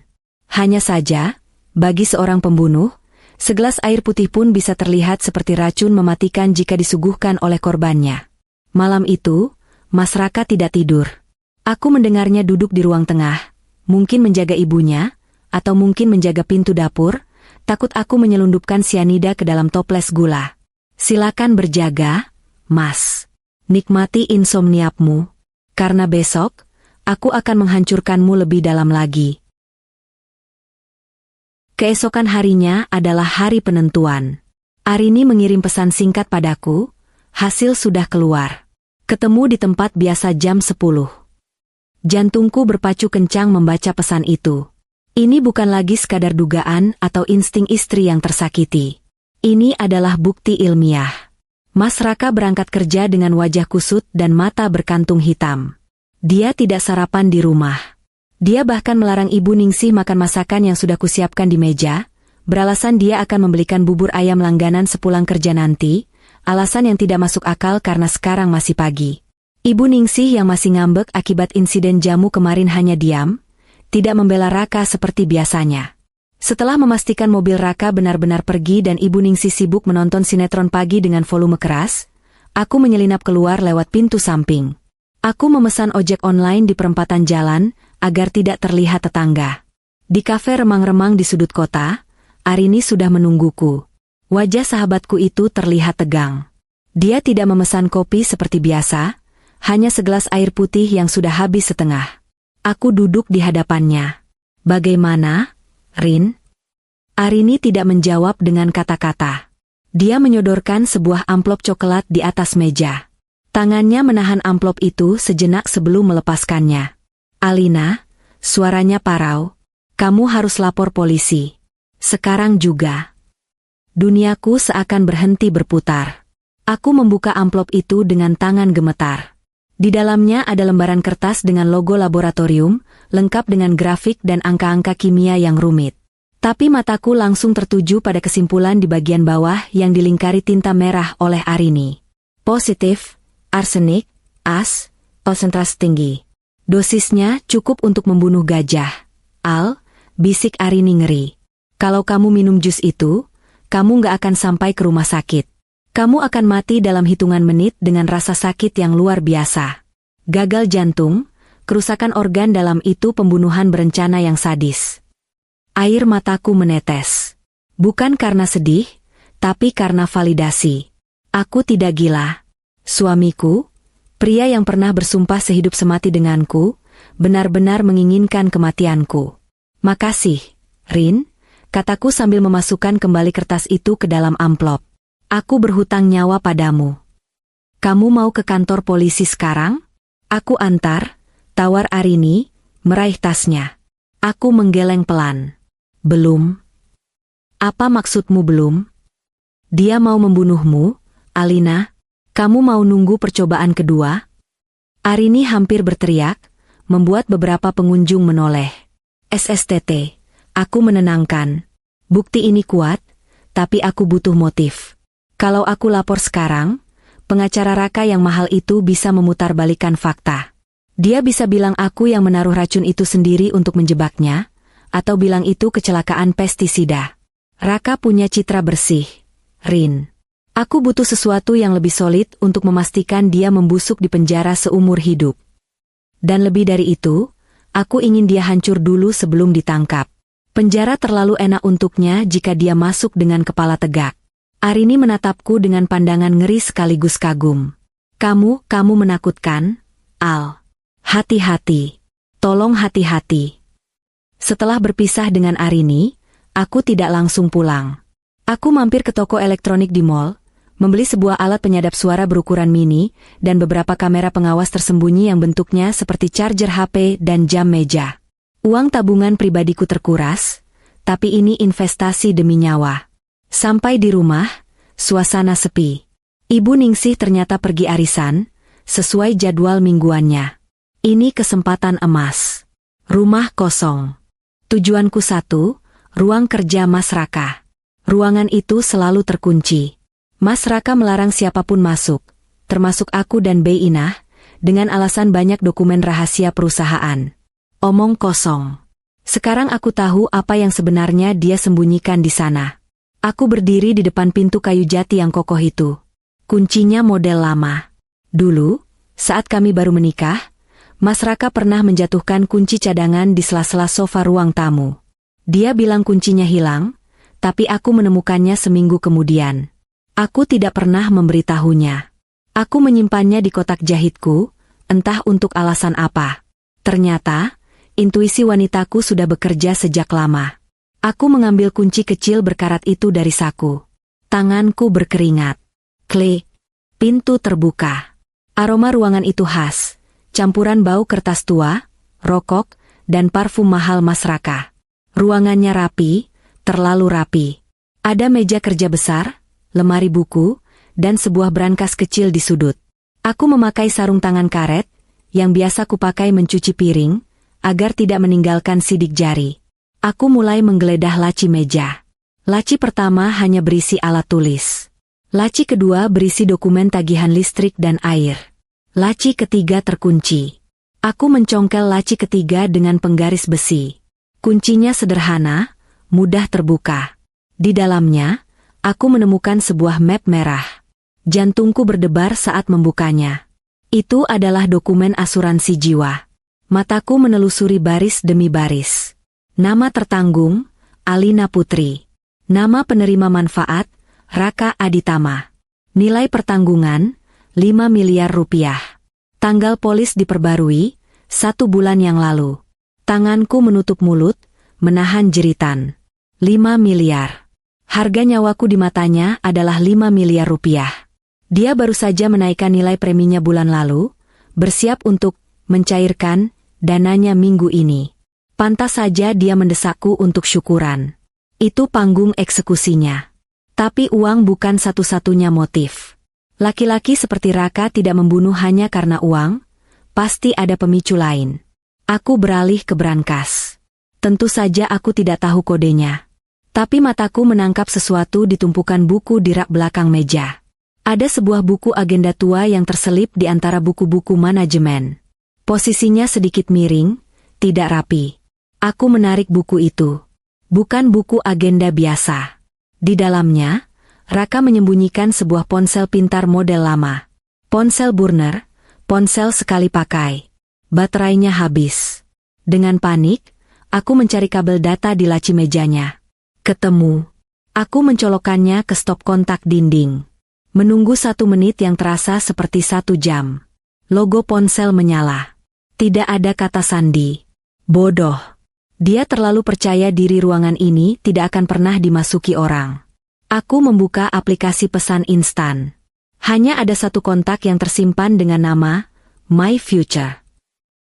Hanya saja, bagi seorang pembunuh, segelas air putih pun bisa terlihat seperti racun mematikan jika disuguhkan oleh korbannya. Malam itu, Mas Raka tidak tidur. Aku mendengarnya duduk di ruang tengah, mungkin menjaga ibunya, atau mungkin menjaga pintu dapur, takut aku menyelundupkan sianida ke dalam toples gula. Silakan berjaga, Mas. Nikmati insomniamu, karena besok, aku akan menghancurkanmu lebih dalam lagi. Keesokan harinya adalah hari penentuan. Arini mengirim pesan singkat padaku, hasil sudah keluar. Ketemu di tempat biasa jam 10. Jantungku berpacu kencang membaca pesan itu. Ini bukan lagi sekadar dugaan atau insting istri yang tersakiti. Ini adalah bukti ilmiah. Mas Raka berangkat kerja dengan wajah kusut dan mata berkantung hitam. Dia tidak sarapan di rumah. Dia bahkan melarang Ibu Ningsih makan masakan yang sudah kusiapkan di meja, beralasan dia akan membelikan bubur ayam langganan sepulang kerja nanti, alasan yang tidak masuk akal karena sekarang masih pagi. Ibu Ningsih yang masih ngambek akibat insiden jamu kemarin hanya diam, tidak membela Raka seperti biasanya. Setelah memastikan mobil Raka benar-benar pergi dan Ibu Ningsih sibuk menonton sinetron pagi dengan volume keras, aku menyelinap keluar lewat pintu samping. Aku memesan ojek online di perempatan jalan, agar tidak terlihat tetangga. Di kafe remang-remang di sudut kota, Arini sudah menungguku. Wajah sahabatku itu terlihat tegang. Dia tidak memesan kopi seperti biasa, hanya segelas air putih yang sudah habis setengah. Aku duduk di hadapannya. Bagaimana, Rin? Arini tidak menjawab dengan kata-kata. Dia menyodorkan sebuah amplop coklat di atas meja. Tangannya menahan amplop itu sejenak sebelum melepaskannya. Alina, suaranya parau. Kamu harus lapor polisi. Sekarang juga. Duniaku seakan berhenti berputar. Aku membuka amplop itu dengan tangan gemetar. Di dalamnya ada lembaran kertas dengan logo laboratorium, lengkap dengan grafik dan angka-angka kimia yang rumit. Tapi mataku langsung tertuju pada kesimpulan di bagian bawah yang dilingkari tinta merah oleh Arini. Positif, arsenik, as, konsentrasi tinggi. Dosisnya cukup untuk membunuh gajah. Al, bisik Arini ngeri. Kalau kamu minum jus itu, kamu nggak akan sampai ke rumah sakit. Kamu akan mati dalam hitungan menit dengan rasa sakit yang luar biasa. Gagal jantung, kerusakan organ dalam itu pembunuhan berencana yang sadis. Air mataku menetes. Bukan karena sedih, tapi karena validasi. Aku tidak gila. Suamiku, pria yang pernah bersumpah sehidup semati denganku, benar-benar menginginkan kematianku. Makasih, Rin, kataku sambil memasukkan kembali kertas itu ke dalam amplop. Aku berhutang nyawa padamu. Kamu mau ke kantor polisi sekarang? Aku antar, tawar Arini, meraih tasnya. Aku menggeleng pelan. Belum. Apa maksudmu belum? Dia mau membunuhmu, Alina? Kamu mau nunggu percobaan kedua? Arini hampir berteriak, membuat beberapa pengunjung menoleh. SSTT, aku menenangkan. Bukti ini kuat, tapi aku butuh motif. Kalau aku lapor sekarang, pengacara Raka yang mahal itu bisa memutarbalikkan fakta. Dia bisa bilang aku yang menaruh racun itu sendiri untuk menjebaknya, atau bilang itu kecelakaan pestisida. Raka punya citra bersih, Rin. Aku butuh sesuatu yang lebih solid untuk memastikan dia membusuk di penjara seumur hidup. Dan lebih dari itu, aku ingin dia hancur dulu sebelum ditangkap. Penjara terlalu enak untuknya jika dia masuk dengan kepala tegak. Arini menatapku dengan pandangan ngeri sekaligus kagum. Kamu menakutkan, Al. Hati-hati. Tolong hati-hati. Setelah berpisah dengan Arini, aku tidak langsung pulang. Aku mampir ke toko elektronik di mall, membeli sebuah alat penyadap suara berukuran mini, dan beberapa kamera pengawas tersembunyi yang bentuknya seperti charger HP dan jam meja. Uang tabungan pribadiku terkuras, tapi ini investasi demi nyawa. Sampai di rumah, suasana sepi. Ibu Ningsih ternyata pergi arisan, sesuai jadwal mingguannya. Ini kesempatan emas. Rumah kosong. Tujuanku satu, ruang kerja Mas Raka. Ruangan itu selalu terkunci. Mas Raka melarang siapapun masuk, termasuk aku dan Bei Inah, dengan alasan banyak dokumen rahasia perusahaan. Omong kosong. Sekarang aku tahu apa yang sebenarnya dia sembunyikan di sana. Aku berdiri di depan pintu kayu jati yang kokoh itu. Kuncinya model lama. Dulu, saat kami baru menikah, Mas Raka pernah menjatuhkan kunci cadangan di sela-sela sofa ruang tamu. Dia bilang kuncinya hilang, tapi aku menemukannya seminggu kemudian. Aku tidak pernah memberitahunya. Aku menyimpannya di kotak jahitku, entah untuk alasan apa. Ternyata, intuisi wanitaku sudah bekerja sejak lama. Aku mengambil kunci kecil berkarat itu dari saku. Tanganku berkeringat. Klik. Pintu terbuka. Aroma ruangan itu khas. Campuran bau kertas tua, rokok, dan parfum mahal Mas Raka. Ruangannya rapi, terlalu rapi. Ada meja kerja besar, lemari buku, dan sebuah brankas kecil di sudut. Aku memakai sarung tangan karet, yang biasa kupakai mencuci piring, agar tidak meninggalkan sidik jari. Aku mulai menggeledah laci meja. Laci pertama hanya berisi alat tulis. Laci kedua berisi dokumen tagihan listrik dan air. Laci ketiga terkunci. Aku mencongkel laci ketiga dengan penggaris besi. Kuncinya sederhana, mudah terbuka. Di dalamnya, aku menemukan sebuah map merah. Jantungku berdebar saat membukanya. Itu adalah dokumen asuransi jiwa. Mataku menelusuri baris demi baris. Nama tertanggung, Alina Putri. Nama penerima manfaat, Raka Aditama. Nilai pertanggungan, 5 miliar rupiah. Tanggal polis diperbarui, 1 bulan yang lalu. Tanganku menutup mulut, menahan jeritan. 5 miliar. Harga nyawaku di matanya adalah 5 miliar rupiah. Dia baru saja menaikkan nilai preminya bulan lalu, bersiap untuk mencairkan dananya minggu ini. Pantas saja dia mendesakku untuk syukuran. Itu panggung eksekusinya. Tapi uang bukan satu-satunya motif. Laki-laki seperti Raka tidak membunuh hanya karena uang, pasti ada pemicu lain. Aku beralih ke brankas. Tentu saja aku tidak tahu kodenya. Tapi mataku menangkap sesuatu di tumpukan buku di rak belakang meja. Ada sebuah buku agenda tua yang terselip di antara buku-buku manajemen. Posisinya sedikit miring, tidak rapi. Aku menarik buku itu. Bukan buku agenda biasa. Di dalamnya, Raka menyembunyikan sebuah ponsel pintar model lama. Ponsel burner, ponsel sekali pakai. Baterainya habis. Dengan panik, aku mencari kabel data di laci mejanya. Ketemu. Aku mencolokkannya ke stop kontak dinding. Menunggu 1 menit yang terasa seperti 1 jam. Logo ponsel menyala. Tidak ada kata sandi. Bodoh. Dia terlalu percaya diri ruangan ini tidak akan pernah dimasuki orang. Aku membuka aplikasi pesan instan. Hanya ada 1 kontak yang tersimpan dengan nama My Future.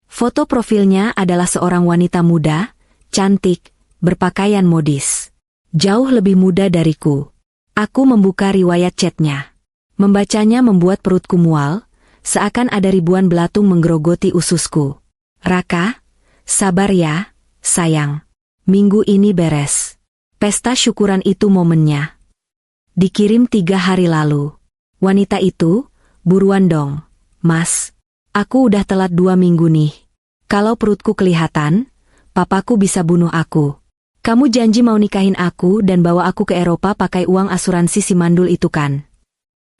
Foto profilnya adalah seorang wanita muda, cantik, berpakaian modis. Jauh lebih muda dariku. Aku membuka riwayat chatnya. Membacanya membuat perutku mual, seakan ada ribuan belatung menggerogoti ususku. Raka, sabar ya, sayang. Minggu ini beres. Pesta syukuran itu momennya. Dikirim 3 hari lalu. Wanita itu, buruan dong, Mas. Aku udah telat 2 minggu nih. Kalau perutku kelihatan, papaku bisa bunuh aku. Kamu janji mau nikahin aku dan bawa aku ke Eropa pakai uang asuransi si mandul itu kan?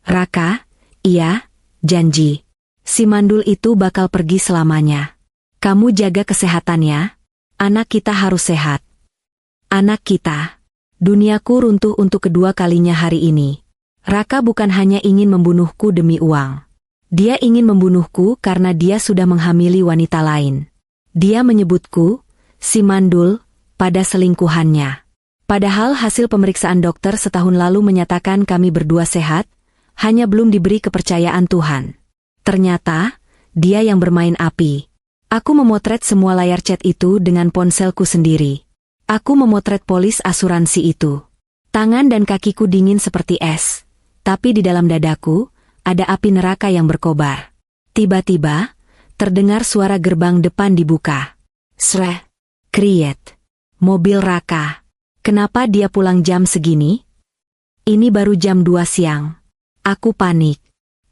Raka, iya, janji. Si mandul itu bakal pergi selamanya. Kamu jaga kesehatan ya. Anak kita harus sehat. Anak kita. Duniaku runtuh untuk kedua kalinya hari ini. Raka bukan hanya ingin membunuhku demi uang. Dia ingin membunuhku karena dia sudah menghamili wanita lain. Dia menyebutku, si mandul, pada selingkuhannya. Padahal hasil pemeriksaan dokter setahun lalu menyatakan kami berdua sehat, hanya belum diberi kepercayaan Tuhan. Ternyata, dia yang bermain api. Aku memotret semua layar chat itu dengan ponselku sendiri. Aku memotret polis asuransi itu. Tangan dan kakiku dingin seperti es, tapi di dalam dadaku, ada api neraka yang berkobar. Tiba-tiba, terdengar suara gerbang depan dibuka. Sreh, kriet. Mobil Raka. Kenapa dia pulang jam segini? Ini baru jam 2 siang. Aku panik.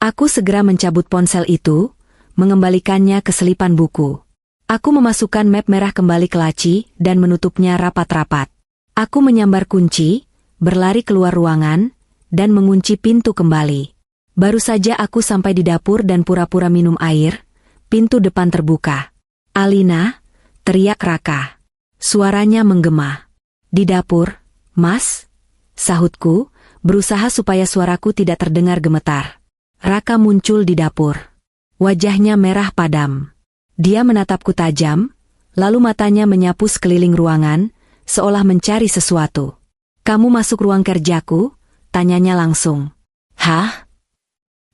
Aku segera mencabut ponsel itu, mengembalikannya ke selipan buku. Aku memasukkan map merah kembali ke laci dan menutupnya rapat-rapat. Aku menyambar kunci, berlari keluar ruangan, dan mengunci pintu kembali. Baru saja aku sampai di dapur dan pura-pura minum air, pintu depan terbuka. Alina, teriak Raka. Suaranya menggema. Di dapur, Mas? Sahutku, berusaha supaya suaraku tidak terdengar gemetar. Raka muncul di dapur. Wajahnya merah padam. Dia menatapku tajam, lalu matanya menyapu sekeliling ruangan, seolah mencari sesuatu. Kamu masuk ruang kerjaku? Tanyanya langsung. Hah?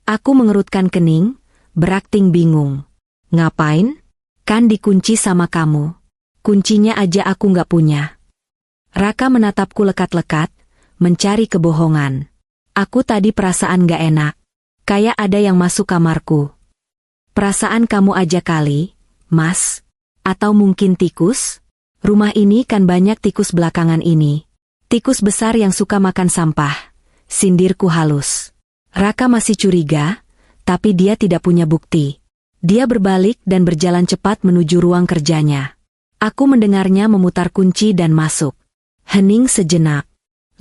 Aku mengerutkan kening, berakting bingung. Ngapain? Kan dikunci sama kamu. Kuncinya aja aku nggak punya. Raka menatapku lekat-lekat, mencari kebohongan. Aku tadi perasaan nggak enak. Kayak ada yang masuk kamarku. Perasaan kamu aja kali, Mas. Atau mungkin tikus? Rumah ini kan banyak tikus belakangan ini. Tikus besar yang suka makan sampah. Sindirku halus. Raka masih curiga, tapi dia tidak punya bukti. Dia berbalik dan berjalan cepat menuju ruang kerjanya. Aku mendengarnya memutar kunci dan masuk. Hening sejenak.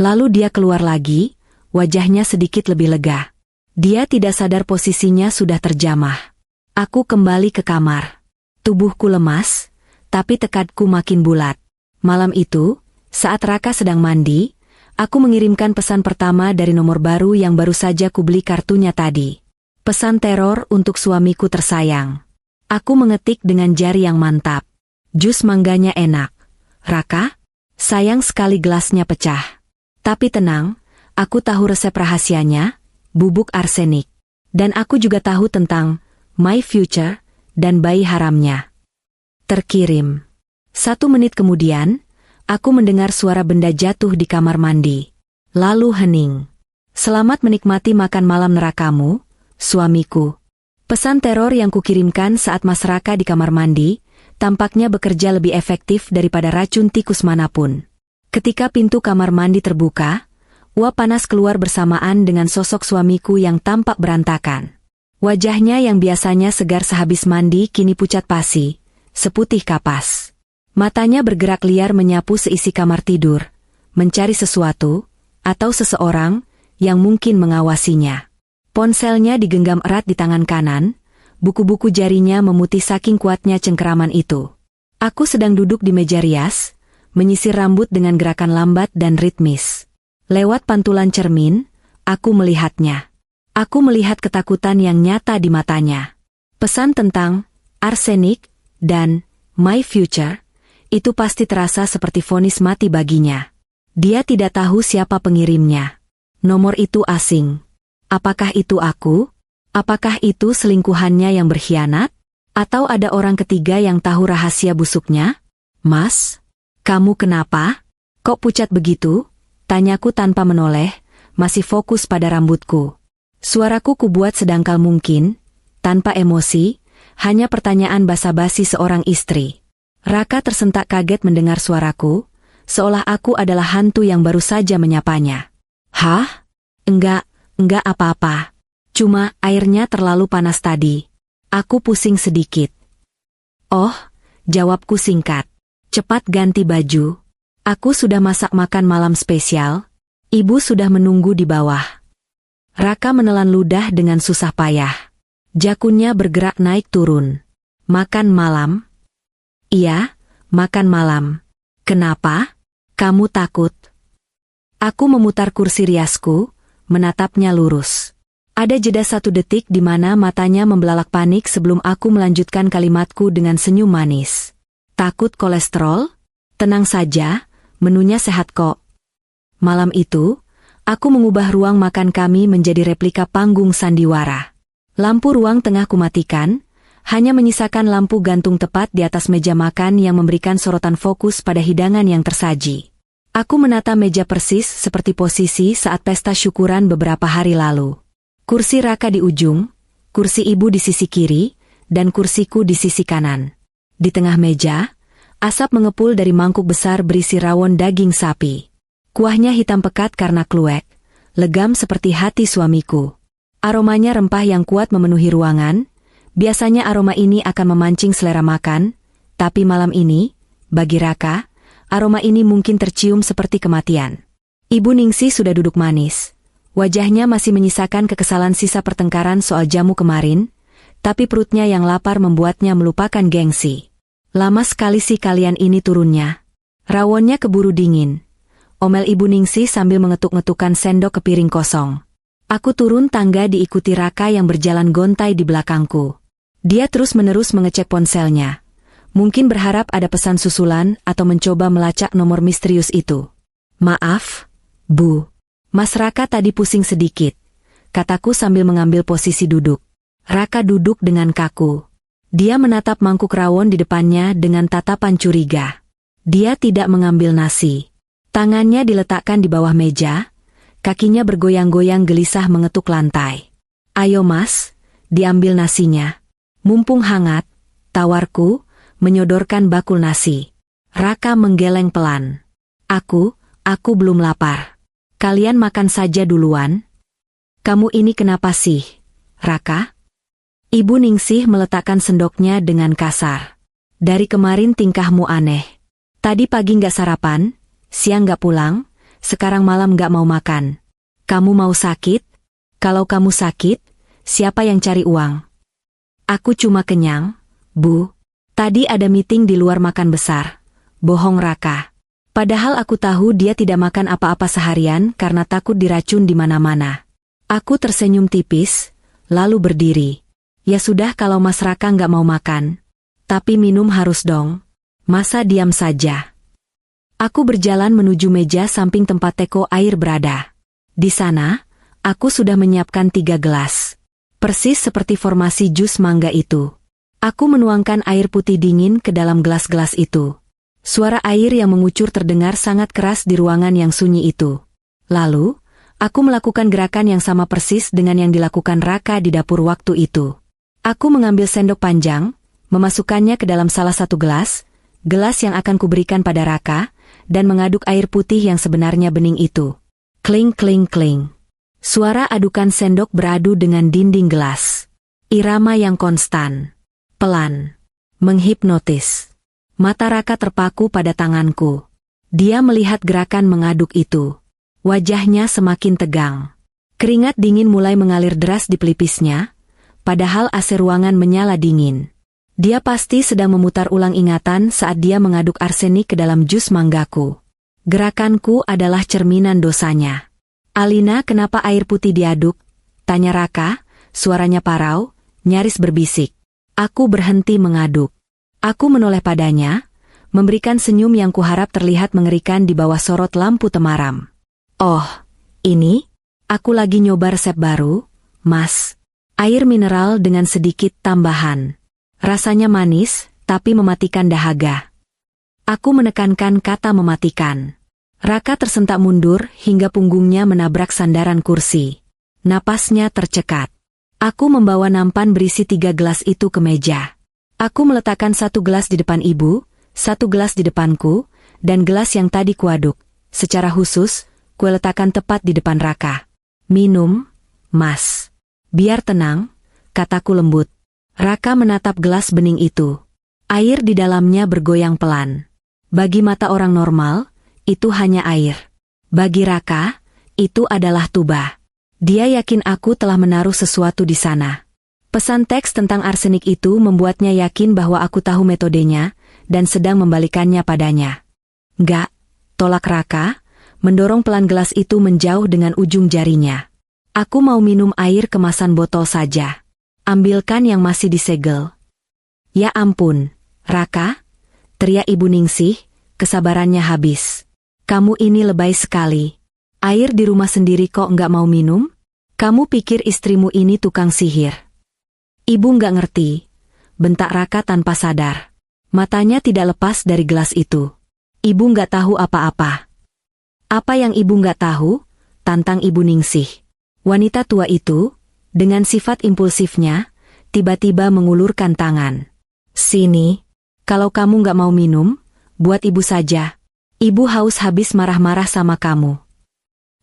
Lalu dia keluar lagi, wajahnya sedikit lebih lega. Dia tidak sadar posisinya sudah terjamah. Aku kembali ke kamar. Tubuhku lemas, tapi tekadku makin bulat. Malam itu, saat Raka sedang mandi, aku mengirimkan pesan pertama dari nomor baru yang baru saja kubeli kartunya tadi. Pesan teror untuk suamiku tersayang. Aku mengetik dengan jari yang mantap. Jus mangganya enak. Raka, sayang sekali gelasnya pecah. Tapi tenang, aku tahu resep rahasianya, bubuk arsenik. Dan aku juga tahu tentang My Future dan bayi haramnya. Terkirim. 1 menit kemudian, aku mendengar suara benda jatuh di kamar mandi. Lalu hening. Selamat menikmati makan malam nerakamu, suamiku. Pesan teror yang kukirimkan saat Mas Raka di kamar mandi, tampaknya bekerja lebih efektif daripada racun tikus manapun. Ketika pintu kamar mandi terbuka, uap panas keluar bersamaan dengan sosok suamiku yang tampak berantakan. Wajahnya yang biasanya segar sehabis mandi kini pucat pasi, seputih kapas. Matanya bergerak liar menyapu seisi kamar tidur, mencari sesuatu, atau seseorang, yang mungkin mengawasinya. Ponselnya digenggam erat di tangan kanan, Buku-buku jarinya memutih saking kuatnya cengkeraman itu. Aku sedang duduk di meja rias, menyisir rambut dengan gerakan lambat dan ritmis. Lewat pantulan cermin, aku melihatnya. Aku melihat ketakutan yang nyata di matanya. Pesan tentang arsenik dan my future, itu pasti terasa seperti vonis mati baginya. Dia tidak tahu siapa pengirimnya. Nomor itu asing. Apakah itu aku? Apakah itu selingkuhannya yang berkhianat? Atau ada orang ketiga yang tahu rahasia busuknya? Mas, kamu kenapa? Kok pucat begitu? Tanyaku tanpa menoleh, masih fokus pada rambutku. Suaraku kubuat sedangkal mungkin, tanpa emosi, hanya pertanyaan basa-basi seorang istri. Raka tersentak kaget mendengar suaraku, seolah aku adalah hantu yang baru saja menyapanya. Hah? Enggak apa-apa. Cuma airnya terlalu panas tadi. Aku pusing sedikit. Oh, jawabku singkat. Cepat ganti baju. Aku sudah masak makan malam spesial. Ibu sudah menunggu di bawah. Raka menelan ludah dengan susah payah. Jakunnya bergerak naik turun. Makan malam? Iya, makan malam. Kenapa? Kamu takut? Aku memutar kursi riasku, menatapnya lurus. Ada jeda 1 detik di mana matanya membelalak panik sebelum aku melanjutkan kalimatku dengan senyum manis. Takut kolesterol? Tenang saja, menunya sehat kok. Malam itu, aku mengubah ruang makan kami menjadi replika panggung sandiwara. Lampu ruang tengah kumatikan, hanya menyisakan lampu gantung tepat di atas meja makan yang memberikan sorotan fokus pada hidangan yang tersaji. Aku menata meja persis seperti posisi saat pesta syukuran beberapa hari lalu. Kursi Raka di ujung, kursi ibu di sisi kiri, dan kursiku di sisi kanan. Di tengah meja, asap mengepul dari mangkuk besar berisi rawon daging sapi. Kuahnya hitam pekat karena kluwek, legam seperti hati suamiku. Aromanya rempah yang kuat memenuhi ruangan. Biasanya aroma ini akan memancing selera makan, tapi malam ini, bagi Raka, aroma ini mungkin tercium seperti kematian. Ibu Ningsih sudah duduk manis. Wajahnya masih menyisakan kekesalan sisa pertengkaran soal jamu kemarin, tapi perutnya yang lapar membuatnya melupakan gengsi. Lama sekali sih kalian ini turunnya. Rawonnya keburu dingin. Omel Ibu Ningsih sambil mengetuk-ngetukkan sendok ke piring kosong. Aku turun tangga diikuti Raka yang berjalan gontai di belakangku. Dia terus-menerus mengecek ponselnya. Mungkin berharap ada pesan susulan atau mencoba melacak nomor misterius itu. Maaf, Bu. Mas Raka tadi pusing sedikit, kataku sambil mengambil posisi duduk. Raka duduk dengan kaku. Dia menatap mangkuk rawon di depannya dengan tatapan curiga. Dia tidak mengambil nasi. Tangannya diletakkan di bawah meja, kakinya bergoyang-goyang gelisah mengetuk lantai. Ayo mas, diambil nasinya. Mumpung hangat, tawarku, menyodorkan bakul nasi. Raka menggeleng pelan. Aku belum lapar. Kalian makan saja duluan. Kamu ini kenapa sih, Raka? Ibu Ningsih meletakkan sendoknya dengan kasar. Dari kemarin tingkahmu aneh. Tadi pagi nggak sarapan, siang nggak pulang, sekarang malam nggak mau makan. Kamu mau sakit? Kalau kamu sakit, siapa yang cari uang? Aku cuma kenyang, Bu. Tadi ada meeting di luar makan besar. Bohong Raka. Padahal aku tahu dia tidak makan apa-apa seharian karena takut diracun di mana-mana. Aku tersenyum tipis, lalu berdiri. Ya sudah kalau Mas Raka nggak mau makan. Tapi minum harus dong. Masa diam saja? Aku berjalan menuju meja samping tempat teko air berada. Di sana, aku sudah menyiapkan 3 gelas. Persis seperti formasi jus mangga itu. Aku menuangkan air putih dingin ke dalam gelas-gelas itu. Suara air yang mengucur terdengar sangat keras di ruangan yang sunyi itu. Lalu, aku melakukan gerakan yang sama persis dengan yang dilakukan Raka di dapur waktu itu. Aku mengambil sendok panjang, memasukkannya ke dalam salah satu gelas yang akan kuberikan pada Raka, dan mengaduk air putih yang sebenarnya bening itu. Kling kling kling. Suara adukan sendok beradu dengan dinding gelas. Irama yang konstan. Pelan. Menghipnotis. Mata Raka terpaku pada tanganku. Dia melihat gerakan mengaduk itu. Wajahnya semakin tegang. Keringat dingin mulai mengalir deras di pelipisnya. padahal AC ruangan menyala dingin. Dia pasti sedang memutar ulang ingatan saat dia mengaduk arsenik ke dalam jus manggaku. Gerakanku adalah cerminan dosanya. "Alina, kenapa air putih diaduk?" tanya Raka, suaranya parau, nyaris berbisik. Aku berhenti mengaduk. Aku menoleh padanya, memberikan senyum yang kuharap terlihat mengerikan di bawah sorot lampu temaram. "Oh, ini? Aku lagi nyoba resep baru, Mas. Air mineral dengan sedikit tambahan. Rasanya manis, tapi mematikan dahaga." Aku menekankan kata mematikan. Raka tersentak mundur hingga punggungnya menabrak sandaran kursi. Napasnya tercekat. Aku membawa nampan berisi 3 gelas itu ke meja. Aku meletakkan 1 gelas di depan ibu, 1 gelas di depanku, dan gelas yang tadi kuaduk. Secara khusus, kue letakkan tepat di depan Raka. "Minum, Mas. Biar tenang," kataku lembut. Raka menatap gelas bening itu. Air di dalamnya bergoyang pelan. Bagi mata orang normal, itu hanya air. Bagi Raka, itu adalah tuba. Dia yakin aku telah menaruh sesuatu di sana. Pesan teks tentang arsenik itu membuatnya yakin bahwa aku tahu metodenya, dan sedang membalikannya padanya. "Enggak," tolak Raka, mendorong pelan gelas itu menjauh dengan ujung jarinya. "Aku mau minum air kemasan botol saja. Ambilkan yang masih disegel." "Ya ampun, Raka," teriak Ibu Ningsih, kesabarannya habis. "Kamu ini lebay sekali. Air di rumah sendiri kok enggak mau minum? Kamu pikir istrimu ini tukang sihir?" "Ibu enggak ngerti," bentak Raka tanpa sadar. Matanya tidak lepas dari gelas itu. "Ibu enggak tahu apa-apa." "Apa yang ibu enggak tahu?" tantang Ibu Ningsih. Wanita tua itu, dengan sifat impulsifnya, tiba-tiba mengulurkan tangan. "Sini. Kalau kamu enggak mau minum, buat ibu saja. Ibu haus habis marah-marah sama kamu."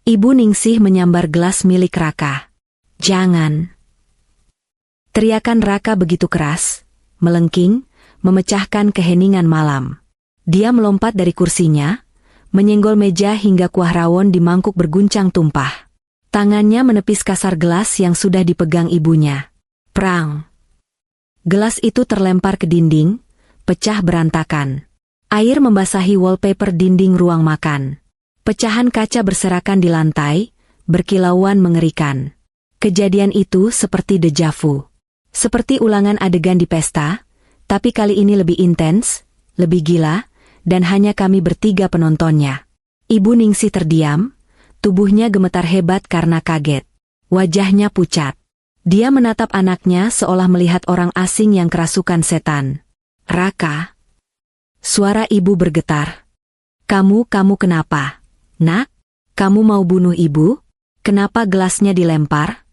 Ibu Ningsih menyambar gelas milik Raka. "Jangan." Teriakan Raka begitu keras, melengking, memecahkan keheningan malam. Dia melompat dari kursinya, menyenggol meja hingga kuah rawon di mangkuk berguncang tumpah. Tangannya menepis kasar gelas yang sudah dipegang ibunya. Prang! Gelas itu terlempar ke dinding, pecah berantakan. Air membasahi wallpaper dinding ruang makan. Pecahan kaca berserakan di lantai, berkilauan mengerikan. Kejadian itu seperti deja vu. Seperti ulangan adegan di pesta, tapi kali ini lebih intens, lebih gila, dan hanya kami bertiga penontonnya. Ibu Ningsih terdiam, tubuhnya gemetar hebat karena kaget. Wajahnya pucat. Dia menatap anaknya seolah melihat orang asing yang kerasukan setan. "Raka." Suara ibu bergetar. Kamu kenapa? Nak, kamu mau bunuh ibu? Kenapa gelasnya dilempar?"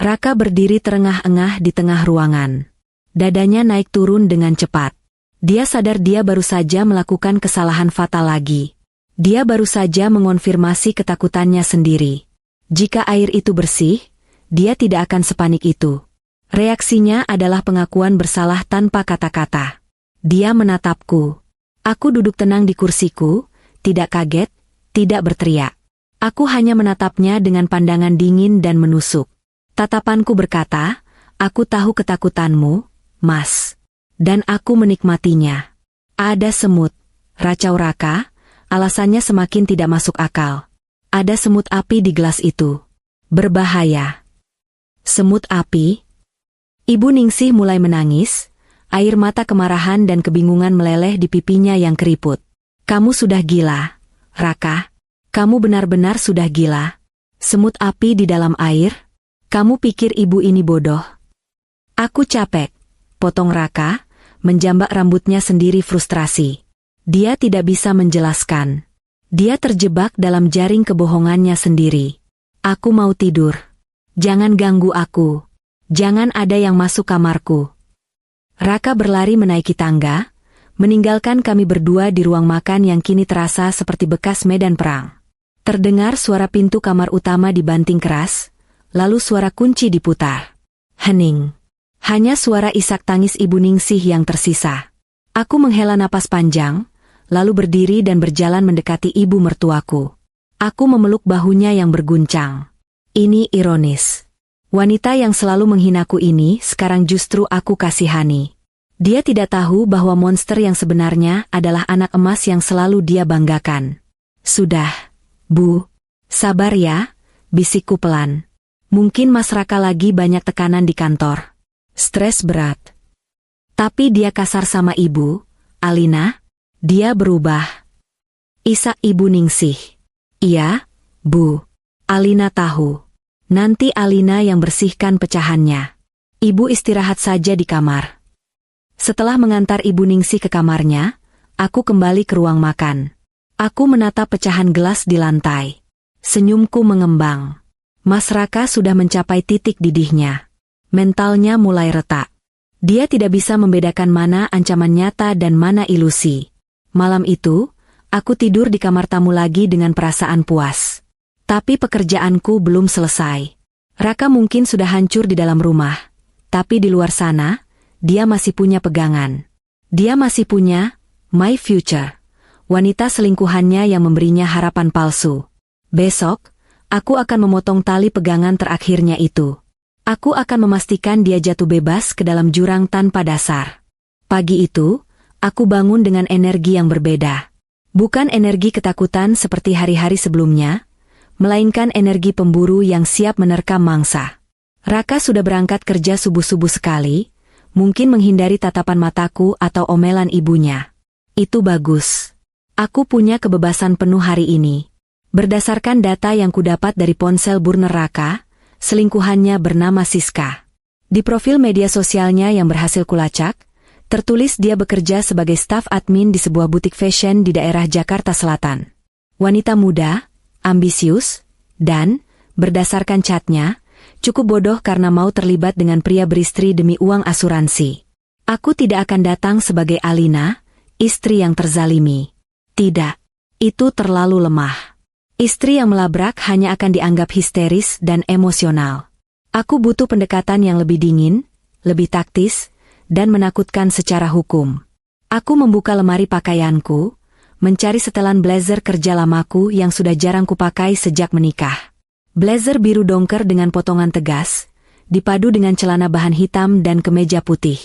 Raka berdiri terengah-engah di tengah ruangan. Dadanya naik turun dengan cepat. Dia sadar dia baru saja melakukan kesalahan fatal lagi. Dia baru saja mengonfirmasi ketakutannya sendiri. Jika air itu bersih, dia tidak akan sepanik itu. Reaksinya adalah pengakuan bersalah tanpa kata-kata. Dia menatapku. Aku duduk tenang di kursiku, tidak kaget, tidak berteriak. Aku hanya menatapnya dengan pandangan dingin dan menusuk. Tatapanku berkata, "Aku tahu ketakutanmu, Mas. Dan aku menikmatinya." "Ada semut," racau Raka, alasannya semakin tidak masuk akal. "Ada semut api di gelas itu. Berbahaya." "Semut api?" Ibu Ningsih mulai menangis, air mata kemarahan dan kebingungan meleleh di pipinya yang keriput. "Kamu sudah gila, Raka. Kamu benar-benar sudah gila. Semut api di dalam air? Kamu pikir ibu ini bodoh?" "Aku capek," potong Raka, menjambak rambutnya sendiri frustrasi. Dia tidak bisa menjelaskan. Dia terjebak dalam jaring kebohongannya sendiri. "Aku mau tidur. Jangan ganggu aku. Jangan ada yang masuk kamarku." Raka berlari menaiki tangga, meninggalkan kami berdua di ruang makan yang kini terasa seperti bekas medan perang. Terdengar suara pintu kamar utama dibanting keras, lalu suara kunci diputar. Hening. Hanya suara isak tangis Ibu Ningsih yang tersisa. Aku menghela napas panjang, lalu berdiri dan berjalan mendekati ibu mertuaku. Aku memeluk bahunya yang berguncang. Ini ironis. Wanita yang selalu menghinaku ini sekarang justru aku kasihani. Dia tidak tahu bahwa monster yang sebenarnya adalah anak emas yang selalu dia banggakan. Sudah, Bu. Sabar ya, bisikku pelan. Mungkin Mas Raka lagi banyak tekanan di kantor. Stres berat. Tapi dia kasar sama Ibu, Alina. Dia berubah. Isak Ibu Ningsih. Iya, Bu. Alina tahu. Nanti Alina yang bersihkan pecahannya. Ibu istirahat saja di kamar. Setelah mengantar Ibu Ningsih ke kamarnya, aku kembali ke ruang makan. Aku menatap pecahan gelas di lantai. Senyumku mengembang. Mas Raka sudah mencapai titik didihnya. Mentalnya mulai retak. Dia tidak bisa membedakan mana ancaman nyata dan mana ilusi. Malam itu, aku tidur di kamar tamu lagi dengan perasaan puas. Tapi pekerjaanku belum selesai. Raka mungkin sudah hancur di dalam rumah. Tapi di luar sana, dia masih punya pegangan. Dia masih punya my future. Wanita selingkuhannya yang memberinya harapan palsu. Besok, aku akan memotong tali pegangan terakhirnya itu. Aku akan memastikan dia jatuh bebas ke dalam jurang tanpa dasar. Pagi itu, aku bangun dengan energi yang berbeda. Bukan energi ketakutan seperti hari-hari sebelumnya, melainkan energi pemburu yang siap menerkam mangsa. Raka sudah berangkat kerja subuh-subuh sekali, mungkin menghindari tatapan mataku atau omelan ibunya. Itu bagus. Aku punya kebebasan penuh hari ini. Berdasarkan data yang kudapat dari ponsel burner Raka, selingkuhannya bernama Siska. Di profil media sosialnya yang berhasil kulacak, tertulis dia bekerja sebagai staf admin di sebuah butik fashion di daerah Jakarta Selatan. Wanita muda, ambisius, dan, berdasarkan catnya, cukup bodoh karena mau terlibat dengan pria beristri demi uang asuransi. Aku tidak akan datang sebagai Alina, istri yang terzalimi. Tidak, itu terlalu lemah. Istri yang melabrak hanya akan dianggap histeris dan emosional. Aku butuh pendekatan yang lebih dingin, lebih taktis, dan menakutkan secara hukum. Aku membuka lemari pakaianku, mencari setelan blazer kerja lamaku yang sudah jarang kupakai sejak menikah. Blazer biru dongker dengan potongan tegas, dipadu dengan celana bahan hitam dan kemeja putih.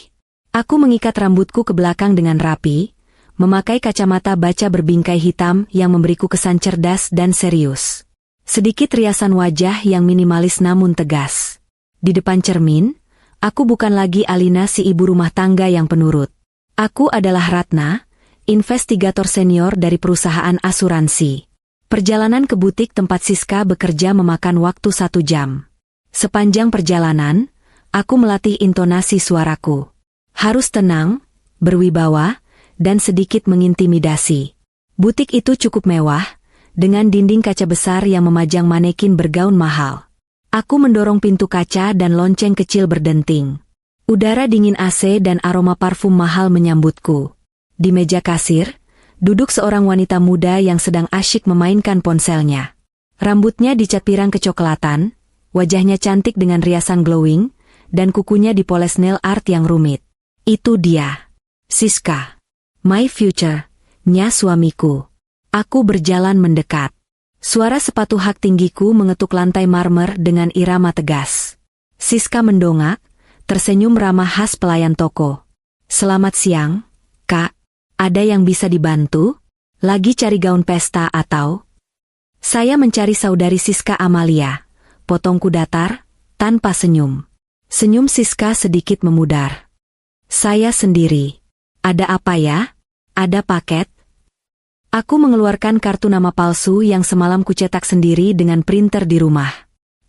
Aku mengikat rambutku ke belakang dengan rapi, memakai kacamata baca berbingkai hitam yang memberiku kesan cerdas dan serius. Sedikit riasan wajah yang minimalis namun tegas. Di depan cermin, aku bukan lagi Alina si ibu rumah tangga yang penurut. Aku adalah Ratna, investigator senior dari perusahaan asuransi. Perjalanan ke butik tempat Siska bekerja memakan waktu 1 jam. Sepanjang perjalanan, aku melatih intonasi suaraku. Harus tenang, berwibawa, dan sedikit mengintimidasi. Butik itu cukup mewah, dengan dinding kaca besar yang memajang manekin bergaun mahal. Aku mendorong pintu kaca dan lonceng kecil berdenting. Udara dingin AC dan aroma parfum mahal menyambutku. Di meja kasir, duduk seorang wanita muda yang sedang asyik memainkan ponselnya. Rambutnya dicat pirang kecoklatan, wajahnya cantik dengan riasan glowing, dan kukunya dipoles nail art yang rumit. Itu dia. Siska. My future, nya suamiku. Aku berjalan mendekat. Suara sepatu hak tinggiku mengetuk lantai marmer dengan irama tegas. Siska mendongak, tersenyum ramah khas pelayan toko. Selamat siang, Kak. Ada yang bisa dibantu? Lagi cari gaun pesta atau? Saya mencari saudari Siska Amalia. Potongku datar, tanpa senyum. Senyum Siska sedikit memudar. Saya sendiri. Ada apa ya? Ada paket? Aku mengeluarkan kartu nama palsu yang semalam kucetak sendiri dengan printer di rumah.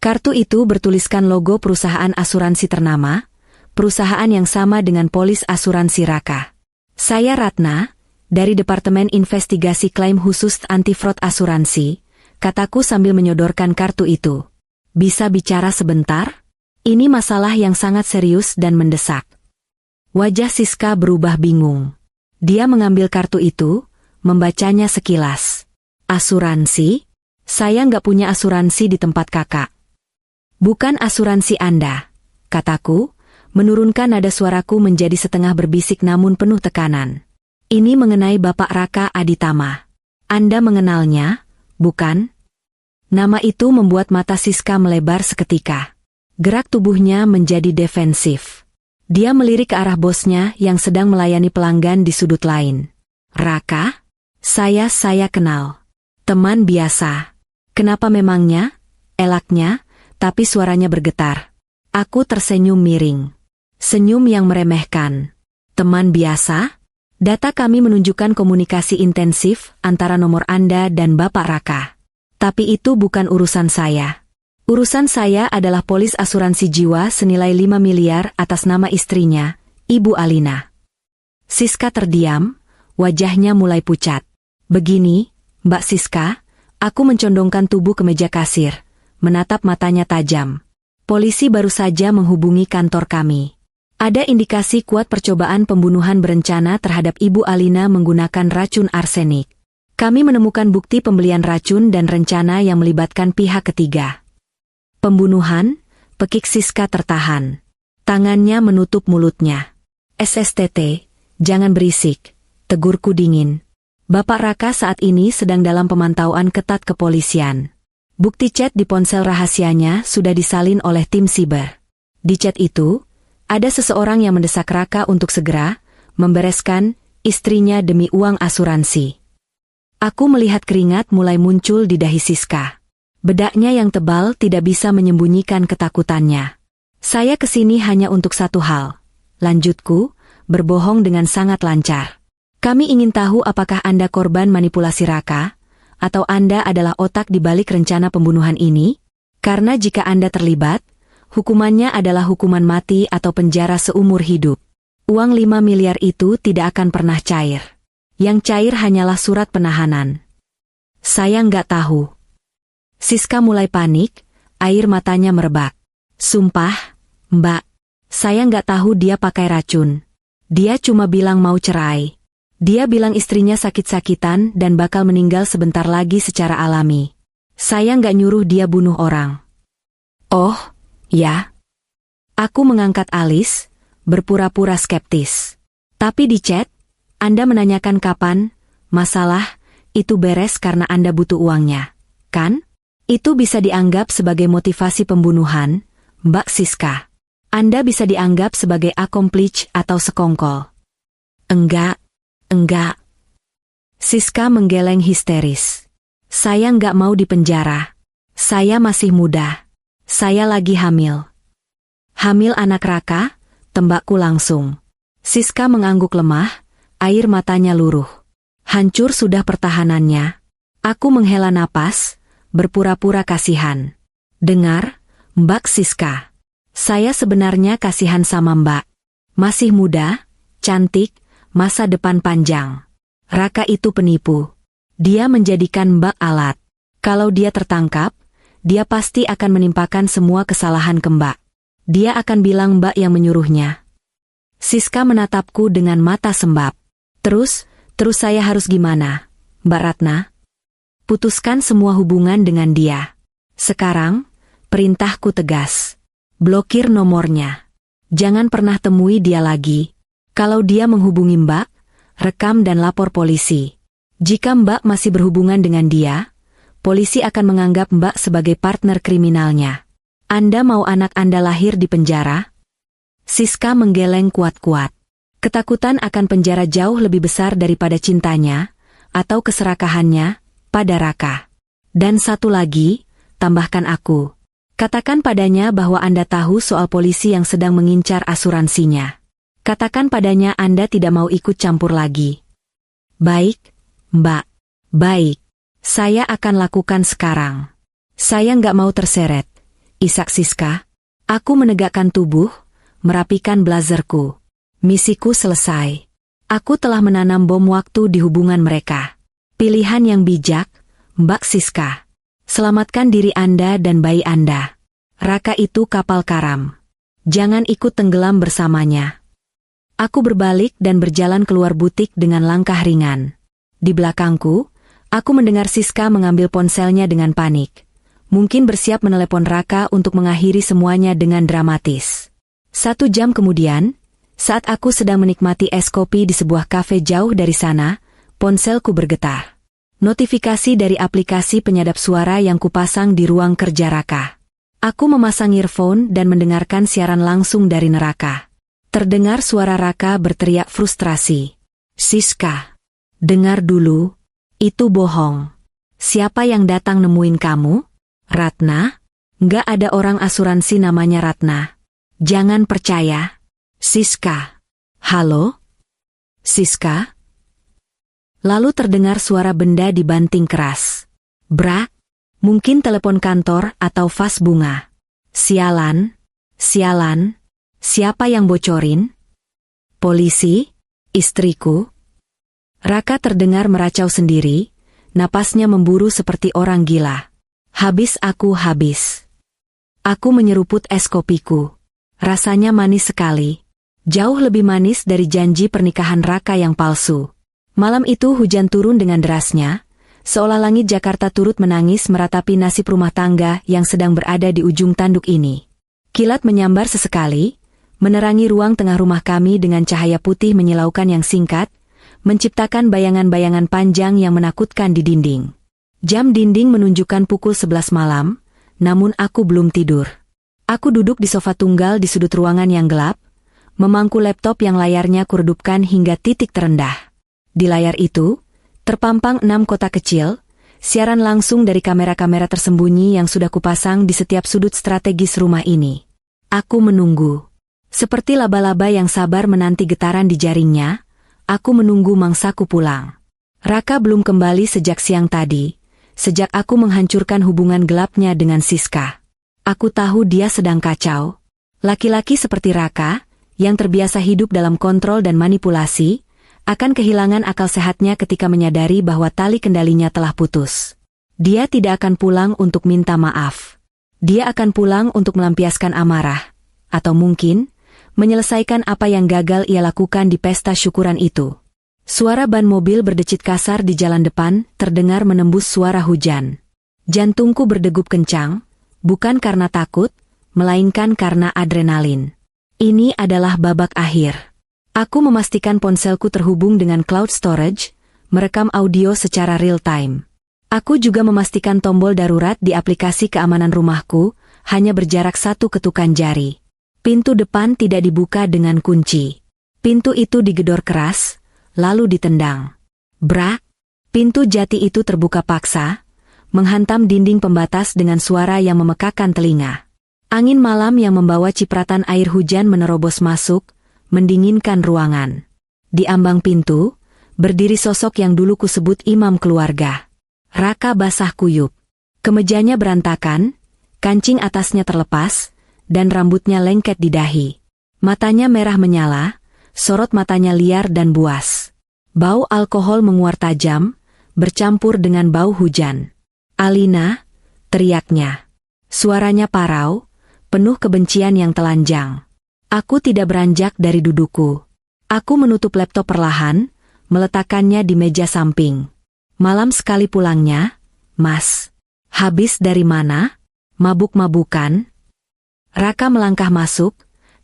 Kartu itu bertuliskan logo perusahaan asuransi ternama, perusahaan yang sama dengan polis asuransi Raka. Saya Ratna, dari Departemen Investigasi Klaim Khusus Anti Fraud Asuransi, kataku sambil menyodorkan kartu itu. Bisa bicara sebentar? Ini masalah yang sangat serius dan mendesak. Wajah Siska berubah bingung. Dia mengambil kartu itu, membacanya sekilas. Asuransi? Saya nggak punya asuransi di tempat kakak. Bukan asuransi Anda, kataku, menurunkan nada suaraku menjadi setengah berbisik namun penuh tekanan. Ini mengenai Bapak Raka Aditama. Anda mengenalnya, bukan? Nama itu membuat mata Siska melebar seketika. Gerak tubuhnya menjadi defensif. Dia melirik ke arah bosnya yang sedang melayani pelanggan di sudut lain. Raka? Saya kenal. Teman biasa. Kenapa memangnya? Elaknya, tapi suaranya bergetar. Aku tersenyum miring. Senyum yang meremehkan. Teman biasa? Data kami menunjukkan komunikasi intensif antara nomor Anda dan Bapak Raka. Tapi itu bukan urusan saya. Urusan saya adalah polis asuransi jiwa senilai 5 miliar atas nama istrinya, Ibu Alina. Siska terdiam, wajahnya mulai pucat. Begini, Mbak Siska, aku mencondongkan tubuh ke meja kasir, menatap matanya tajam. Polisi baru saja menghubungi kantor kami. Ada indikasi kuat percobaan pembunuhan berencana terhadap Ibu Alina menggunakan racun arsenik. Kami menemukan bukti pembelian racun dan rencana yang melibatkan pihak ketiga. Pembunuhan, pekik Siska tertahan. Tangannya menutup mulutnya. SSTT, jangan berisik, tegurku dingin. Bapak Raka saat ini sedang dalam pemantauan ketat kepolisian. Bukti chat di ponsel rahasianya sudah disalin oleh tim siber. Di chat itu, ada seseorang yang mendesak Raka untuk segera membereskan istrinya demi uang asuransi. Aku melihat keringat mulai muncul di dahi Siska. Bedaknya yang tebal tidak bisa menyembunyikan ketakutannya. Saya kesini hanya untuk satu hal. Lanjutku, berbohong dengan sangat lancar. Kami ingin tahu apakah Anda korban manipulasi Raka, atau Anda adalah otak di balik rencana pembunuhan ini? Karena jika Anda terlibat, hukumannya adalah hukuman mati atau penjara seumur hidup. Uang 5 miliar itu tidak akan pernah cair. Yang cair hanyalah surat penahanan. Saya nggak tahu. Siska mulai panik, air matanya merebak. Sumpah, Mbak, saya nggak tahu dia pakai racun. Dia cuma bilang mau cerai. Dia bilang istrinya sakit-sakitan dan bakal meninggal sebentar lagi secara alami. Saya nggak nyuruh dia bunuh orang. Oh, ya. Aku mengangkat alis, berpura-pura skeptis. Tapi di chat, Anda menanyakan kapan, masalah, itu beres karena Anda butuh uangnya, kan? Itu bisa dianggap sebagai motivasi pembunuhan, Mbak Siska. Anda bisa dianggap sebagai accomplice atau sekongkol. Enggak. Siska menggeleng histeris. Saya nggak mau dipenjara. Saya masih muda. Saya lagi hamil. Hamil anak Raka? Tembakku langsung. Siska mengangguk lemah, air matanya luruh. Hancur sudah pertahanannya. Aku menghela napas, berpura-pura kasihan. Dengar, Mbak Siska. Saya sebenarnya kasihan sama Mbak. Masih muda, cantik, masa depan panjang. Raka itu penipu. Dia menjadikan Mbak alat. Kalau dia tertangkap, dia pasti akan menimpakan semua kesalahan ke Mbak. Dia akan bilang Mbak yang menyuruhnya. Siska menatapku dengan mata sembab. Terus saya harus gimana, Mbak Ratna? Putuskan semua hubungan dengan dia. Sekarang, perintahku tegas. Blokir nomornya. Jangan pernah temui dia lagi. Kalau dia menghubungi Mbak, rekam dan lapor polisi. Jika Mbak masih berhubungan dengan dia, polisi akan menganggap Mbak sebagai partner kriminalnya. Anda mau anak Anda lahir di penjara? Siska menggeleng kuat-kuat. Ketakutan akan penjara jauh lebih besar daripada cintanya, atau keserakahannya, pada Raka. Dan satu lagi, tambahkan aku. Katakan padanya bahwa Anda tahu soal polisi yang sedang mengincar asuransinya. Katakan padanya Anda tidak mau ikut campur lagi. Baik, Mbak. Baik. Saya akan lakukan sekarang. Saya nggak mau terseret. Isak Siska. Aku menegakkan tubuh, merapikan blazerku. Misiku selesai. Aku telah menanam bom waktu di hubungan mereka. Pilihan yang bijak, Mbak Siska. Selamatkan diri Anda dan bayi Anda. Raka itu kapal karam. Jangan ikut tenggelam bersamanya. Aku berbalik dan berjalan keluar butik dengan langkah ringan. Di belakangku, aku mendengar Siska mengambil ponselnya dengan panik. Mungkin bersiap menelepon Raka untuk mengakhiri semuanya dengan dramatis. 1 jam kemudian, saat aku sedang menikmati es kopi di sebuah kafe jauh dari sana, ponselku bergetar. Notifikasi dari aplikasi penyadap suara yang kupasang di ruang kerja Raka. Aku memasang earphone dan mendengarkan siaran langsung dari neraka. Terdengar suara Raka berteriak frustrasi. Siska, dengar dulu, itu bohong. Siapa yang datang nemuin kamu? Ratna? Nggak ada orang asuransi namanya Ratna. Jangan percaya. Siska. Halo? Siska? Lalu terdengar suara benda dibanting keras. Brak, mungkin telepon kantor atau vas bunga. Sialan, sialan, siapa yang bocorin? Polisi? Istriku? Raka terdengar meracau sendiri, napasnya memburu seperti orang gila. Habis aku habis. Aku menyeruput es kopiku. Rasanya manis sekali. Jauh lebih manis dari janji pernikahan Raka yang palsu. Malam itu hujan turun dengan derasnya, seolah langit Jakarta turut menangis meratapi nasib rumah tangga yang sedang berada di ujung tanduk ini. Kilat menyambar sesekali, menerangi ruang tengah rumah kami dengan cahaya putih menyilaukan yang singkat, menciptakan bayangan-bayangan panjang yang menakutkan di dinding. Jam dinding menunjukkan pukul 11 malam, namun aku belum tidur. Aku duduk di sofa tunggal di sudut ruangan yang gelap, memangku laptop yang layarnya kuredupkan hingga titik terendah. Di layar itu, terpampang 6 kotak kecil, siaran langsung dari kamera-kamera tersembunyi yang sudah kupasang di setiap sudut strategis rumah ini. Aku menunggu. Seperti laba-laba yang sabar menanti getaran di jaringnya, aku menunggu mangsaku pulang. Raka belum kembali sejak siang tadi, sejak aku menghancurkan hubungan gelapnya dengan Siska. Aku tahu dia sedang kacau. Laki-laki seperti Raka, yang terbiasa hidup dalam kontrol dan manipulasi, akan kehilangan akal sehatnya ketika menyadari bahwa tali kendalinya telah putus. Dia tidak akan pulang untuk minta maaf. Dia akan pulang untuk melampiaskan amarah, atau mungkin, menyelesaikan apa yang gagal ia lakukan di pesta syukuran itu. Suara ban mobil berdecit kasar di jalan depan terdengar menembus suara hujan. Jantungku berdegup kencang, bukan karena takut, melainkan karena adrenalin. Ini adalah babak akhir. Aku memastikan ponselku terhubung dengan cloud storage, merekam audio secara real-time. Aku juga memastikan tombol darurat di aplikasi keamanan rumahku hanya berjarak 1 ketukan jari. Pintu depan tidak dibuka dengan kunci. Pintu itu digedor keras, lalu ditendang. Brak! Pintu jati itu terbuka paksa, menghantam dinding pembatas dengan suara yang memekakan telinga. Angin malam yang membawa cipratan air hujan menerobos masuk, mendinginkan ruangan. Di ambang pintu, berdiri sosok yang dulu kusebut imam keluarga. Raka basah kuyup. Kemejanya berantakan, kancing atasnya terlepas, dan rambutnya lengket di dahi. Matanya merah menyala, sorot matanya liar dan buas. Bau alkohol menguar tajam, bercampur dengan bau hujan. Alina, teriaknya. Suaranya parau, penuh kebencian yang telanjang. Aku tidak beranjak dari dudukku. Aku menutup laptop perlahan, meletakkannya di meja samping. Malam sekali pulangnya, Mas. Habis dari mana? Mabuk-mabukan? Raka melangkah masuk,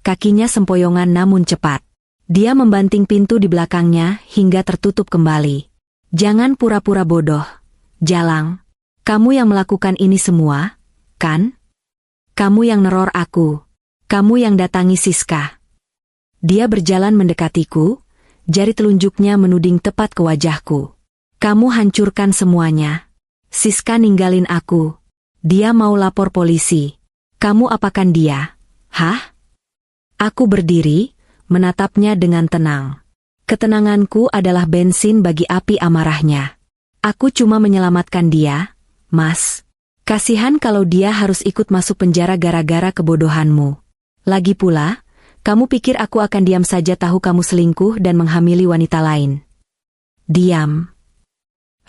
kakinya sempoyongan namun cepat. Dia membanting pintu di belakangnya hingga tertutup kembali. Jangan pura-pura bodoh, Jalang. Kamu yang melakukan ini semua, kan? Kamu yang neror aku. Kamu yang datangi Siska. Dia berjalan mendekatiku, jari telunjuknya menuding tepat ke wajahku. Kamu hancurkan semuanya. Siska ninggalin aku. Dia mau lapor polisi. Kamu apakan dia? Hah? Aku berdiri, menatapnya dengan tenang. Ketenanganku adalah bensin bagi api amarahnya. Aku cuma menyelamatkan dia, Mas. Kasihan kalau dia harus ikut masuk penjara gara-gara kebodohanmu. Lagi pula, kamu pikir aku akan diam saja tahu kamu selingkuh dan menghamili wanita lain? Diam.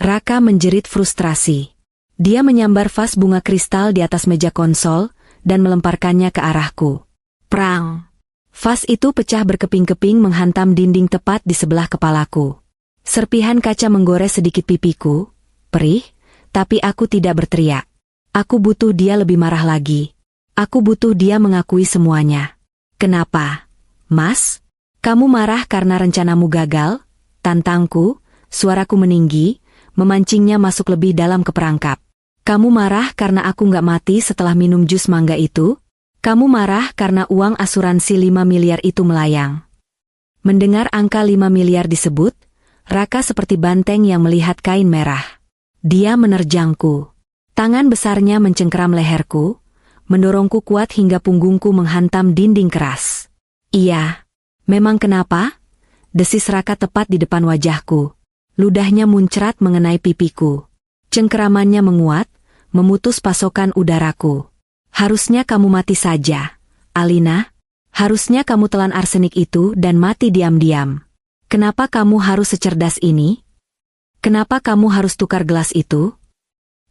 Raka menjerit frustrasi. Dia menyambar vas bunga kristal di atas meja konsol dan melemparkannya ke arahku. Prang! Vas itu pecah berkeping-keping menghantam dinding tepat di sebelah kepalaku. Serpihan kaca menggores sedikit pipiku, perih, tapi aku tidak berteriak. Aku butuh dia lebih marah lagi. Aku butuh dia mengakui semuanya. Kenapa? Mas? Kamu marah karena rencanamu gagal? Tantangku, suaraku meninggi, memancingnya masuk lebih dalam ke perangkap. Kamu marah karena aku nggak mati setelah minum jus mangga itu? Kamu marah karena uang asuransi 5 miliar itu melayang. Mendengar angka 5 miliar disebut, Raka seperti banteng yang melihat kain merah. Dia menerjangku. Tangan besarnya mencengkeram leherku, mendorongku kuat hingga punggungku menghantam dinding keras. Iya. Memang kenapa? Desis Raka tepat di depan wajahku. Ludahnya muncrat mengenai pipiku. Cengkeramannya menguat, memutus pasokan udaraku. Harusnya kamu mati saja, Alina. Harusnya kamu telan arsenik itu dan mati diam-diam. Kenapa kamu harus secerdas ini? Kenapa kamu harus tukar gelas itu?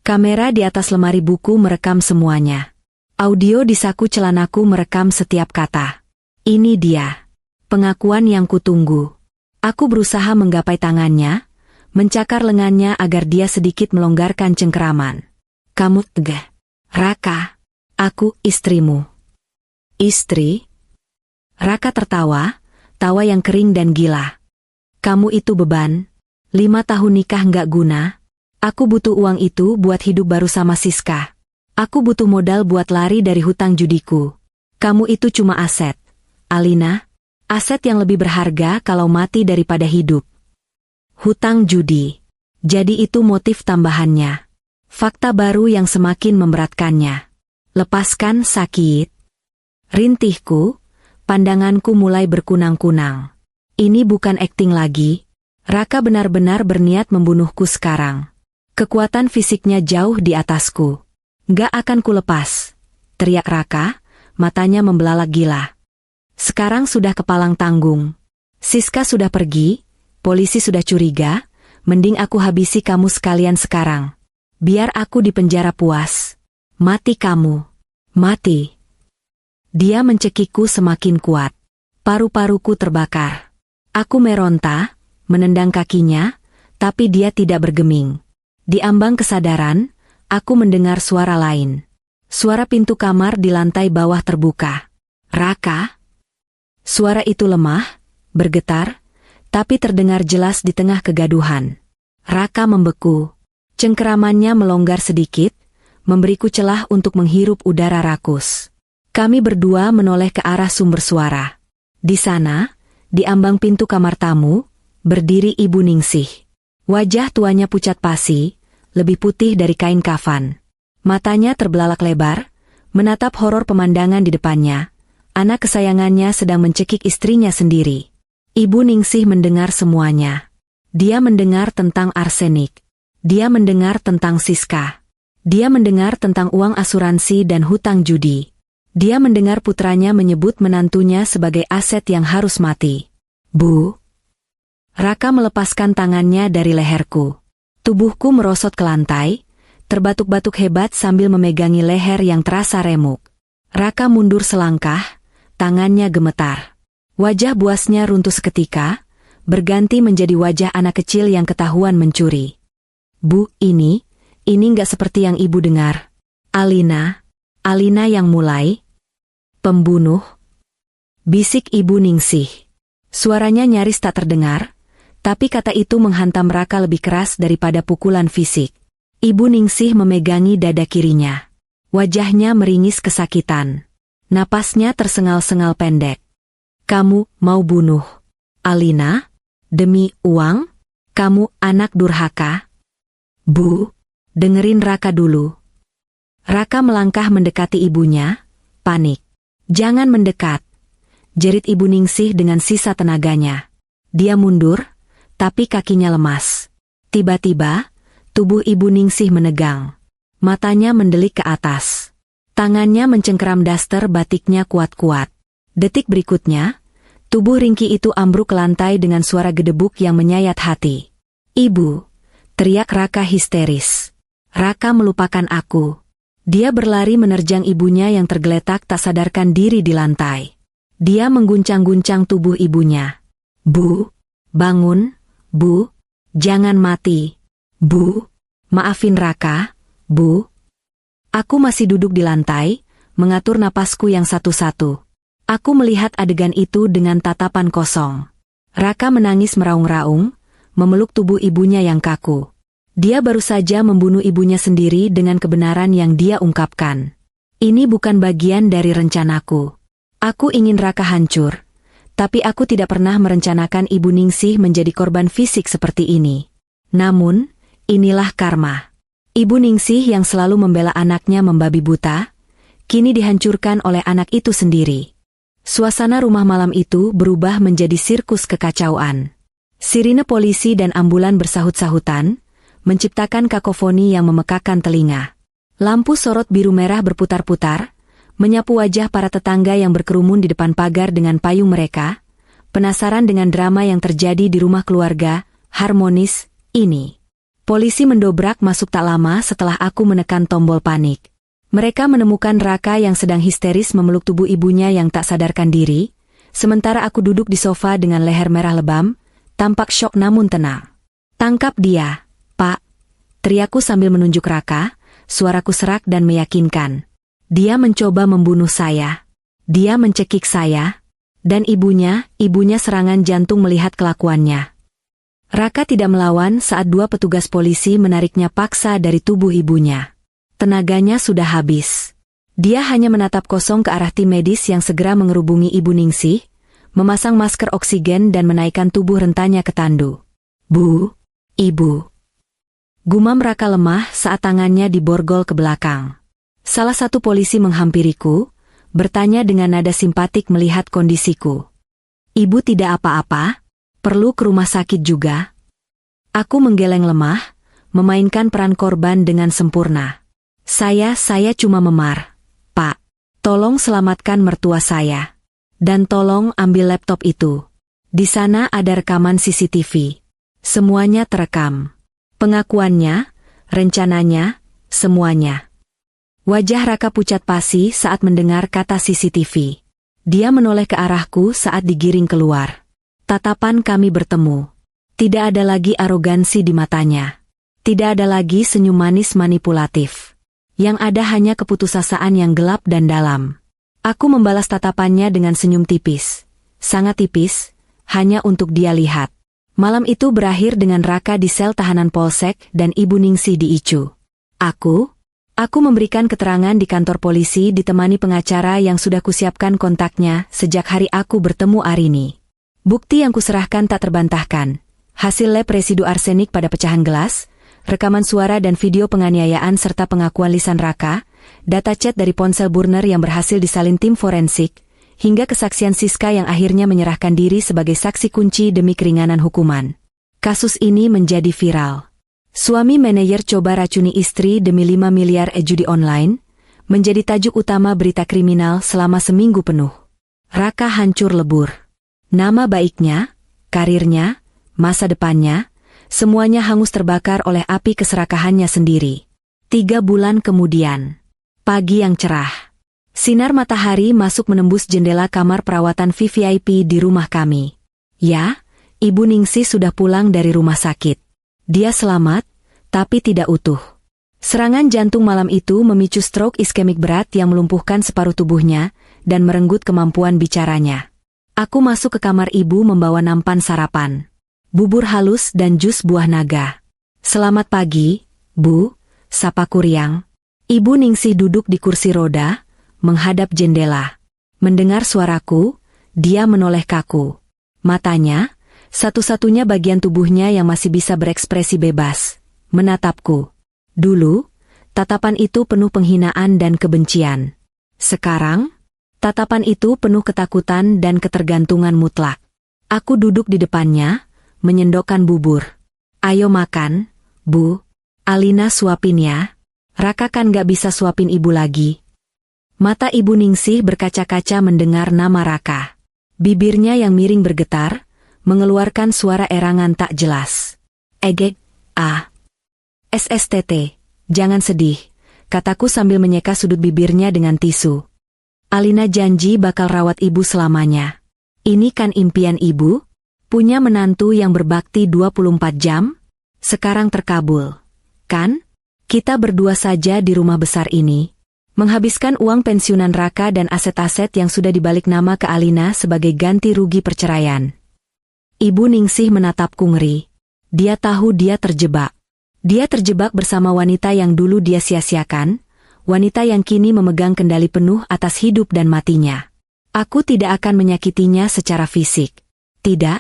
Kamera di atas lemari buku merekam semuanya. Audio di saku celanaku merekam setiap kata. Ini dia. Pengakuan yang kutunggu. Aku berusaha menggapai tangannya, mencakar lengannya agar dia sedikit melonggarkan cengkeraman. Kamu tegah. Raka. Aku istrimu. Istri? Raka tertawa, tawa yang kering dan gila. Kamu itu beban. 5 tahun nikah nggak guna. Aku butuh uang itu buat hidup baru sama Siska. Aku butuh modal buat lari dari hutang judiku. Kamu itu cuma aset, Alina. Aset yang lebih berharga kalau mati daripada hidup. Hutang judi. Jadi itu motif tambahannya. Fakta baru yang semakin memberatkannya. Lepaskan sakit. Rintihku, pandanganku mulai berkunang-kunang. Ini bukan akting lagi. Raka benar-benar berniat membunuhku sekarang. Kekuatan fisiknya jauh di atasku. Gak akan kulepas. Teriak Raka, matanya membelalak gila. Sekarang sudah kepalang tanggung. Siska sudah pergi, polisi sudah curiga, mending aku habisi kamu sekalian sekarang. Biar aku di penjara puas. Mati kamu. Mati. Dia mencekikku semakin kuat. Paru-paruku terbakar. Aku meronta, menendang kakinya, tapi dia tidak bergeming. Di ambang kesadaran, aku mendengar suara lain. Suara pintu kamar di lantai bawah terbuka. Raka? Suara itu lemah, bergetar, tapi terdengar jelas di tengah kegaduhan. Raka membeku. Cengkeramannya melonggar sedikit, memberiku celah untuk menghirup udara rakus. Kami berdua menoleh ke arah sumber suara. Di sana, di ambang pintu kamar tamu, berdiri Ibu Ningsih. Wajah tuanya pucat pasi, lebih putih dari kain kafan. Matanya terbelalak lebar, menatap horor pemandangan di depannya. Anak kesayangannya sedang mencekik istrinya sendiri. Ibu Ningsih mendengar semuanya. Dia mendengar tentang arsenik. Dia mendengar tentang Siska. Dia mendengar tentang uang asuransi dan hutang judi. Dia mendengar putranya menyebut menantunya sebagai aset yang harus mati. Bu. Raka melepaskan tangannya dari leherku. Tubuhku merosot ke lantai, terbatuk-batuk hebat sambil memegangi leher yang terasa remuk. Raka mundur selangkah, tangannya gemetar. Wajah buasnya runtuh seketika, berganti menjadi wajah anak kecil yang ketahuan mencuri. Bu, ini nggak seperti yang ibu dengar. Alina yang mulai. Pembunuh. Bisik Ibu Ningsih. Suaranya nyaris tak terdengar, tapi kata itu menghantam Raka lebih keras daripada pukulan fisik. Ibu Ningsih memegangi dada kirinya. Wajahnya meringis kesakitan. Napasnya tersengal-sengal pendek. Kamu mau bunuh Alina? Demi uang? Kamu anak durhaka? Bu, dengerin Raka dulu. Raka melangkah mendekati ibunya, panik. Jangan mendekat, jerit Ibu Ningsih dengan sisa tenaganya. Dia mundur, tapi kakinya lemas. Tiba-tiba, tubuh Ibu Ningsih menegang. Matanya mendelik ke atas. Tangannya mencengkeram daster batiknya kuat-kuat. Detik berikutnya, tubuh ringkih itu ambruk ke lantai dengan suara gedebuk yang menyayat hati. Ibu, teriak Raka histeris. Raka melupakan aku. Dia berlari menerjang ibunya yang tergeletak tak sadarkan diri di lantai. Dia mengguncang-guncang tubuh ibunya. Bu, bangun, Bu, jangan mati. Bu, maafin Raka, Bu. Aku masih duduk di lantai, mengatur napasku yang satu-satu. Aku melihat adegan itu dengan tatapan kosong. Raka menangis meraung-raung, memeluk tubuh ibunya yang kaku. Dia baru saja membunuh ibunya sendiri dengan kebenaran yang dia ungkapkan. Ini bukan bagian dari rencanaku. Aku ingin Raka hancur, tapi aku tidak pernah merencanakan Ibu Ningsih menjadi korban fisik seperti ini. Namun, inilah karma. Ibu Ningsih yang selalu membela anaknya membabi buta, kini dihancurkan oleh anak itu sendiri. Suasana rumah malam itu berubah menjadi sirkus kekacauan. Sirine polisi dan ambulan bersahut-sahutan, menciptakan kakofoni yang memekakan telinga. Lampu sorot biru merah berputar-putar, menyapu wajah para tetangga yang berkerumun di depan pagar dengan payung mereka, penasaran dengan drama yang terjadi di rumah keluarga harmonis ini. Polisi mendobrak masuk tak lama setelah aku menekan tombol panik. Mereka menemukan Raka yang sedang histeris memeluk tubuh ibunya yang tak sadarkan diri, sementara aku duduk di sofa dengan leher merah lebam, tampak syok namun tenang. "Tangkap dia, Pak!" teriakku sambil menunjuk Raka, suaraku serak dan meyakinkan. Dia mencoba membunuh saya. Dia mencekik saya. Dan ibunya serangan jantung melihat kelakuannya. Raka tidak melawan saat dua petugas polisi menariknya paksa dari tubuh ibunya. Tenaganya sudah habis. Dia hanya menatap kosong ke arah tim medis yang segera mengerubungi Ibu Ningsih, memasang masker oksigen dan menaikkan tubuh rentannya ke tandu. "Bu, Ibu." Gumam Raka lemah saat tangannya diborgol ke belakang. Salah satu polisi menghampiriku, bertanya dengan nada simpatik melihat kondisiku. "Ibu tidak apa-apa? Perlu ke rumah sakit juga?" Aku menggeleng lemah, memainkan peran korban dengan sempurna. Saya cuma memar. "Pak, tolong selamatkan mertua saya. Dan tolong ambil laptop itu. Di sana ada rekaman CCTV. Semuanya terekam. Pengakuannya, rencananya, semuanya." Wajah Raka pucat pasi saat mendengar kata CCTV. Dia menoleh ke arahku saat digiring keluar. Tatapan kami bertemu. Tidak ada lagi arogansi di matanya. Tidak ada lagi senyum manis manipulatif. Yang ada hanya keputusasaan yang gelap dan dalam. Aku membalas tatapannya dengan senyum tipis. Sangat tipis, hanya untuk dia lihat. Malam itu berakhir dengan Raka di sel tahanan Polsek dan Ibu Ningsih di ICU. Aku memberikan keterangan di kantor polisi ditemani pengacara yang sudah kusiapkan kontaknya sejak hari aku bertemu Arini. Bukti yang kuserahkan tak terbantahkan. Hasil lab residu arsenik pada pecahan gelas, rekaman suara dan video penganiayaan serta pengakuan lisan Raka, data chat dari ponsel burner yang berhasil disalin tim forensik, hingga kesaksian Siska yang akhirnya menyerahkan diri sebagai saksi kunci demi keringanan hukuman. Kasus ini menjadi viral. Suami manajer coba racuni istri demi 5 miliar judi online, menjadi tajuk utama berita kriminal selama seminggu penuh. Raka hancur lebur. Nama baiknya, karirnya, masa depannya, semuanya hangus terbakar oleh api keserakahannya sendiri. 3 bulan kemudian. Pagi yang cerah. Sinar matahari masuk menembus jendela kamar perawatan VVIP di rumah kami. Ya, Ibu Ningsih sudah pulang dari rumah sakit. Dia selamat, tapi tidak utuh. Serangan jantung malam itu memicu stroke iskemik berat yang melumpuhkan separuh tubuhnya dan merenggut kemampuan bicaranya. Aku masuk ke kamar ibu membawa nampan sarapan. Bubur halus dan jus buah naga. "Selamat pagi, Bu," sapaku riang. Ibu Ningsih duduk di kursi roda, menghadap jendela. Mendengar suaraku, dia menoleh kaku. Matanya, satu-satunya bagian tubuhnya yang masih bisa berekspresi bebas, menatapku. Dulu, tatapan itu penuh penghinaan dan kebencian. Sekarang, tatapan itu penuh ketakutan dan ketergantungan mutlak. Aku duduk di depannya, menyendokkan bubur. "Ayo makan, Bu. Alina suapin ya. Raka kan gak bisa suapin ibu lagi." Mata Ibu Ningsih berkaca-kaca mendengar nama Raka. Bibirnya yang miring bergetar, mengeluarkan suara erangan tak jelas. "Egek, SSTT, jangan sedih," kataku sambil menyeka sudut bibirnya dengan tisu. "Alina janji bakal rawat ibu selamanya. Ini kan impian ibu, punya menantu yang berbakti 24 jam, sekarang terkabul. Kan? Kita berdua saja di rumah besar ini. Menghabiskan uang pensiunan Raka dan aset-aset yang sudah dibalik nama ke Alina sebagai ganti rugi perceraian." Ibu Ningsih menatapku ngeri. Dia tahu dia terjebak. Dia terjebak bersama wanita yang dulu dia sia-siakan, wanita yang kini memegang kendali penuh atas hidup dan matinya. Aku tidak akan menyakitinya secara fisik. Tidak,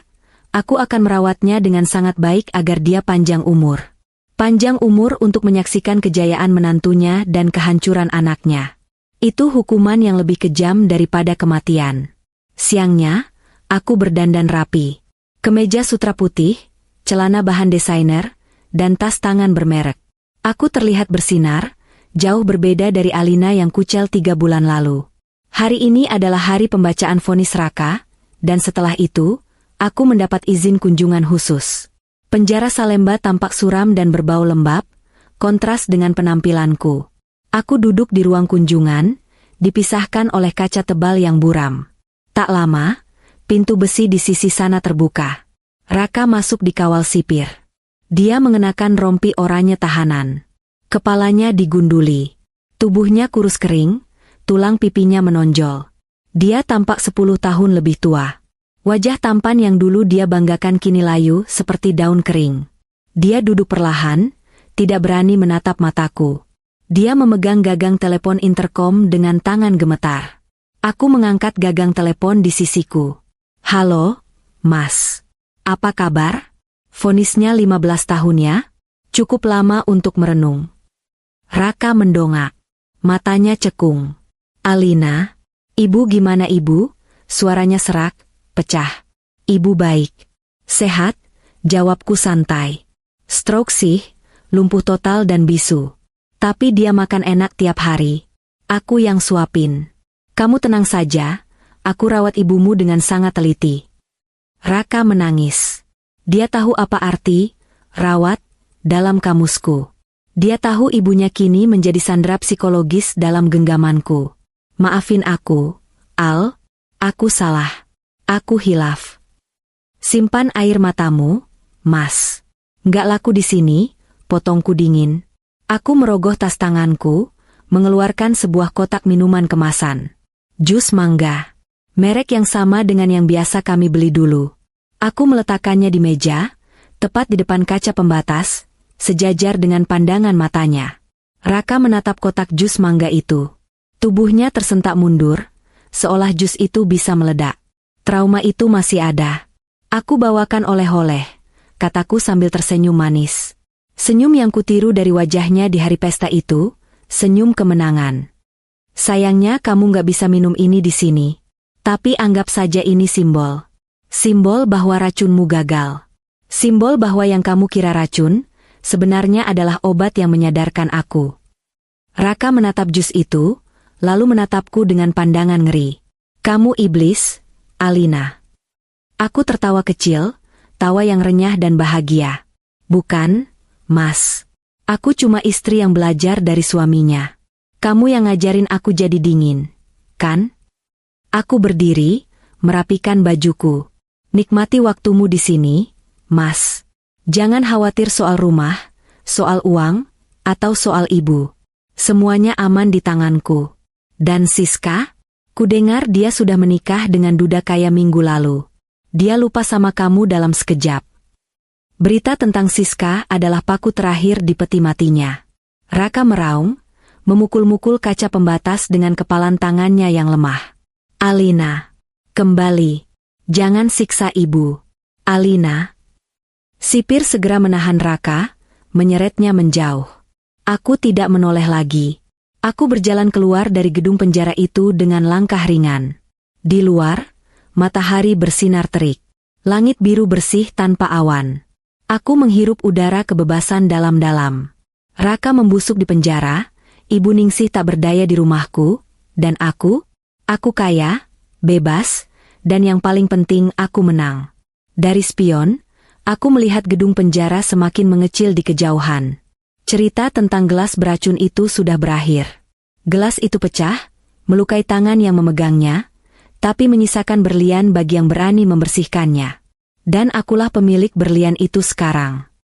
aku akan merawatnya dengan sangat baik agar dia panjang umur. Panjang umur untuk menyaksikan kejayaan menantunya dan kehancuran anaknya. Itu hukuman yang lebih kejam daripada kematian. Siangnya, aku berdandan rapi. Kemeja sutra putih, celana bahan desainer, dan tas tangan bermerek. Aku terlihat bersinar, jauh berbeda dari Alina yang kucel 3 bulan lalu. Hari ini adalah hari pembacaan vonis Raka, dan setelah itu, aku mendapat izin kunjungan khusus. Penjara Salemba tampak suram dan berbau lembab, kontras dengan penampilanku. Aku duduk di ruang kunjungan, dipisahkan oleh kaca tebal yang buram. Tak lama, pintu besi di sisi sana terbuka. Raka masuk dikawal sipir. Dia mengenakan rompi oranye tahanan. Kepalanya digunduli. Tubuhnya kurus kering, tulang pipinya menonjol. Dia tampak 10 tahun lebih tua. Wajah tampan yang dulu dia banggakan kini layu seperti daun kering. Dia duduk perlahan, tidak berani menatap mataku. Dia memegang gagang telepon interkom dengan tangan gemetar. Aku mengangkat gagang telepon di sisiku. Halo, Mas. Apa kabar? Vonisnya 15 tahun ya? Cukup lama untuk merenung. Raka mendongak. Matanya cekung. Alina, ibu gimana ibu? Suaranya serak, pecah. Ibu baik. Sehat? Jawabku santai. Stroke sih, lumpuh total dan bisu. Tapi dia makan enak tiap hari. Aku yang suapin. Kamu tenang saja, aku rawat ibumu dengan sangat teliti. Raka menangis. Dia tahu apa arti rawat dalam kamusku. Dia tahu ibunya kini menjadi sandera psikologis dalam genggamanku. Maafin aku, Al. Aku salah. Aku hilaf. Simpan air matamu, Mas. Nggak laku di sini, potongku dingin. Aku merogoh tas tanganku, mengeluarkan sebuah kotak minuman kemasan. Jus mangga. Merek yang sama dengan yang biasa kami beli dulu. Aku meletakkannya di meja, tepat di depan kaca pembatas, sejajar dengan pandangan matanya. Raka menatap kotak jus mangga itu. Tubuhnya tersentak mundur, seolah jus itu bisa meledak. Trauma itu masih ada. Aku bawakan oleh-oleh, kataku sambil tersenyum manis. Senyum yang kutiru dari wajahnya di hari pesta itu, senyum kemenangan. Sayangnya kamu nggak bisa minum ini di sini. Tapi anggap saja ini simbol. Simbol bahwa racunmu gagal. Simbol bahwa yang kamu kira racun, sebenarnya adalah obat yang menyadarkan aku. Raka menatap jus itu, lalu menatapku dengan pandangan ngeri. Kamu iblis, Alina. Aku tertawa kecil, tawa yang renyah dan bahagia. Bukan, Mas. Aku cuma istri yang belajar dari suaminya. Kamu yang ngajarin aku jadi dingin, kan? Aku berdiri, merapikan bajuku. Nikmati waktumu di sini, Mas. Jangan khawatir soal rumah, soal uang, atau soal ibu. Semuanya aman di tanganku. Dan Siska? Kudengar dia sudah menikah dengan duda kaya minggu lalu. Dia lupa sama kamu dalam sekejap. Berita tentang Siska adalah paku terakhir di peti matinya. Raka meraung, memukul-mukul kaca pembatas dengan kepalan tangannya yang lemah. Alina, kembali. Jangan siksa ibu. Alina. Sipir segera menahan Raka, menyeretnya menjauh. Aku tidak menoleh lagi. Aku berjalan keluar dari gedung penjara itu dengan langkah ringan. Di luar, matahari bersinar terik. Langit biru bersih tanpa awan. Aku menghirup udara kebebasan dalam-dalam. Raka membusuk di penjara, Ibu Ningsih tak berdaya di rumahku, dan aku kaya, bebas, dan yang paling penting aku menang. Dari spion, aku melihat gedung penjara semakin mengecil di kejauhan. Cerita tentang gelas beracun itu sudah berakhir. Gelas itu pecah, melukai tangan yang memegangnya, tapi menyisakan berlian bagi yang berani membersihkannya. Dan akulah pemilik berlian itu sekarang.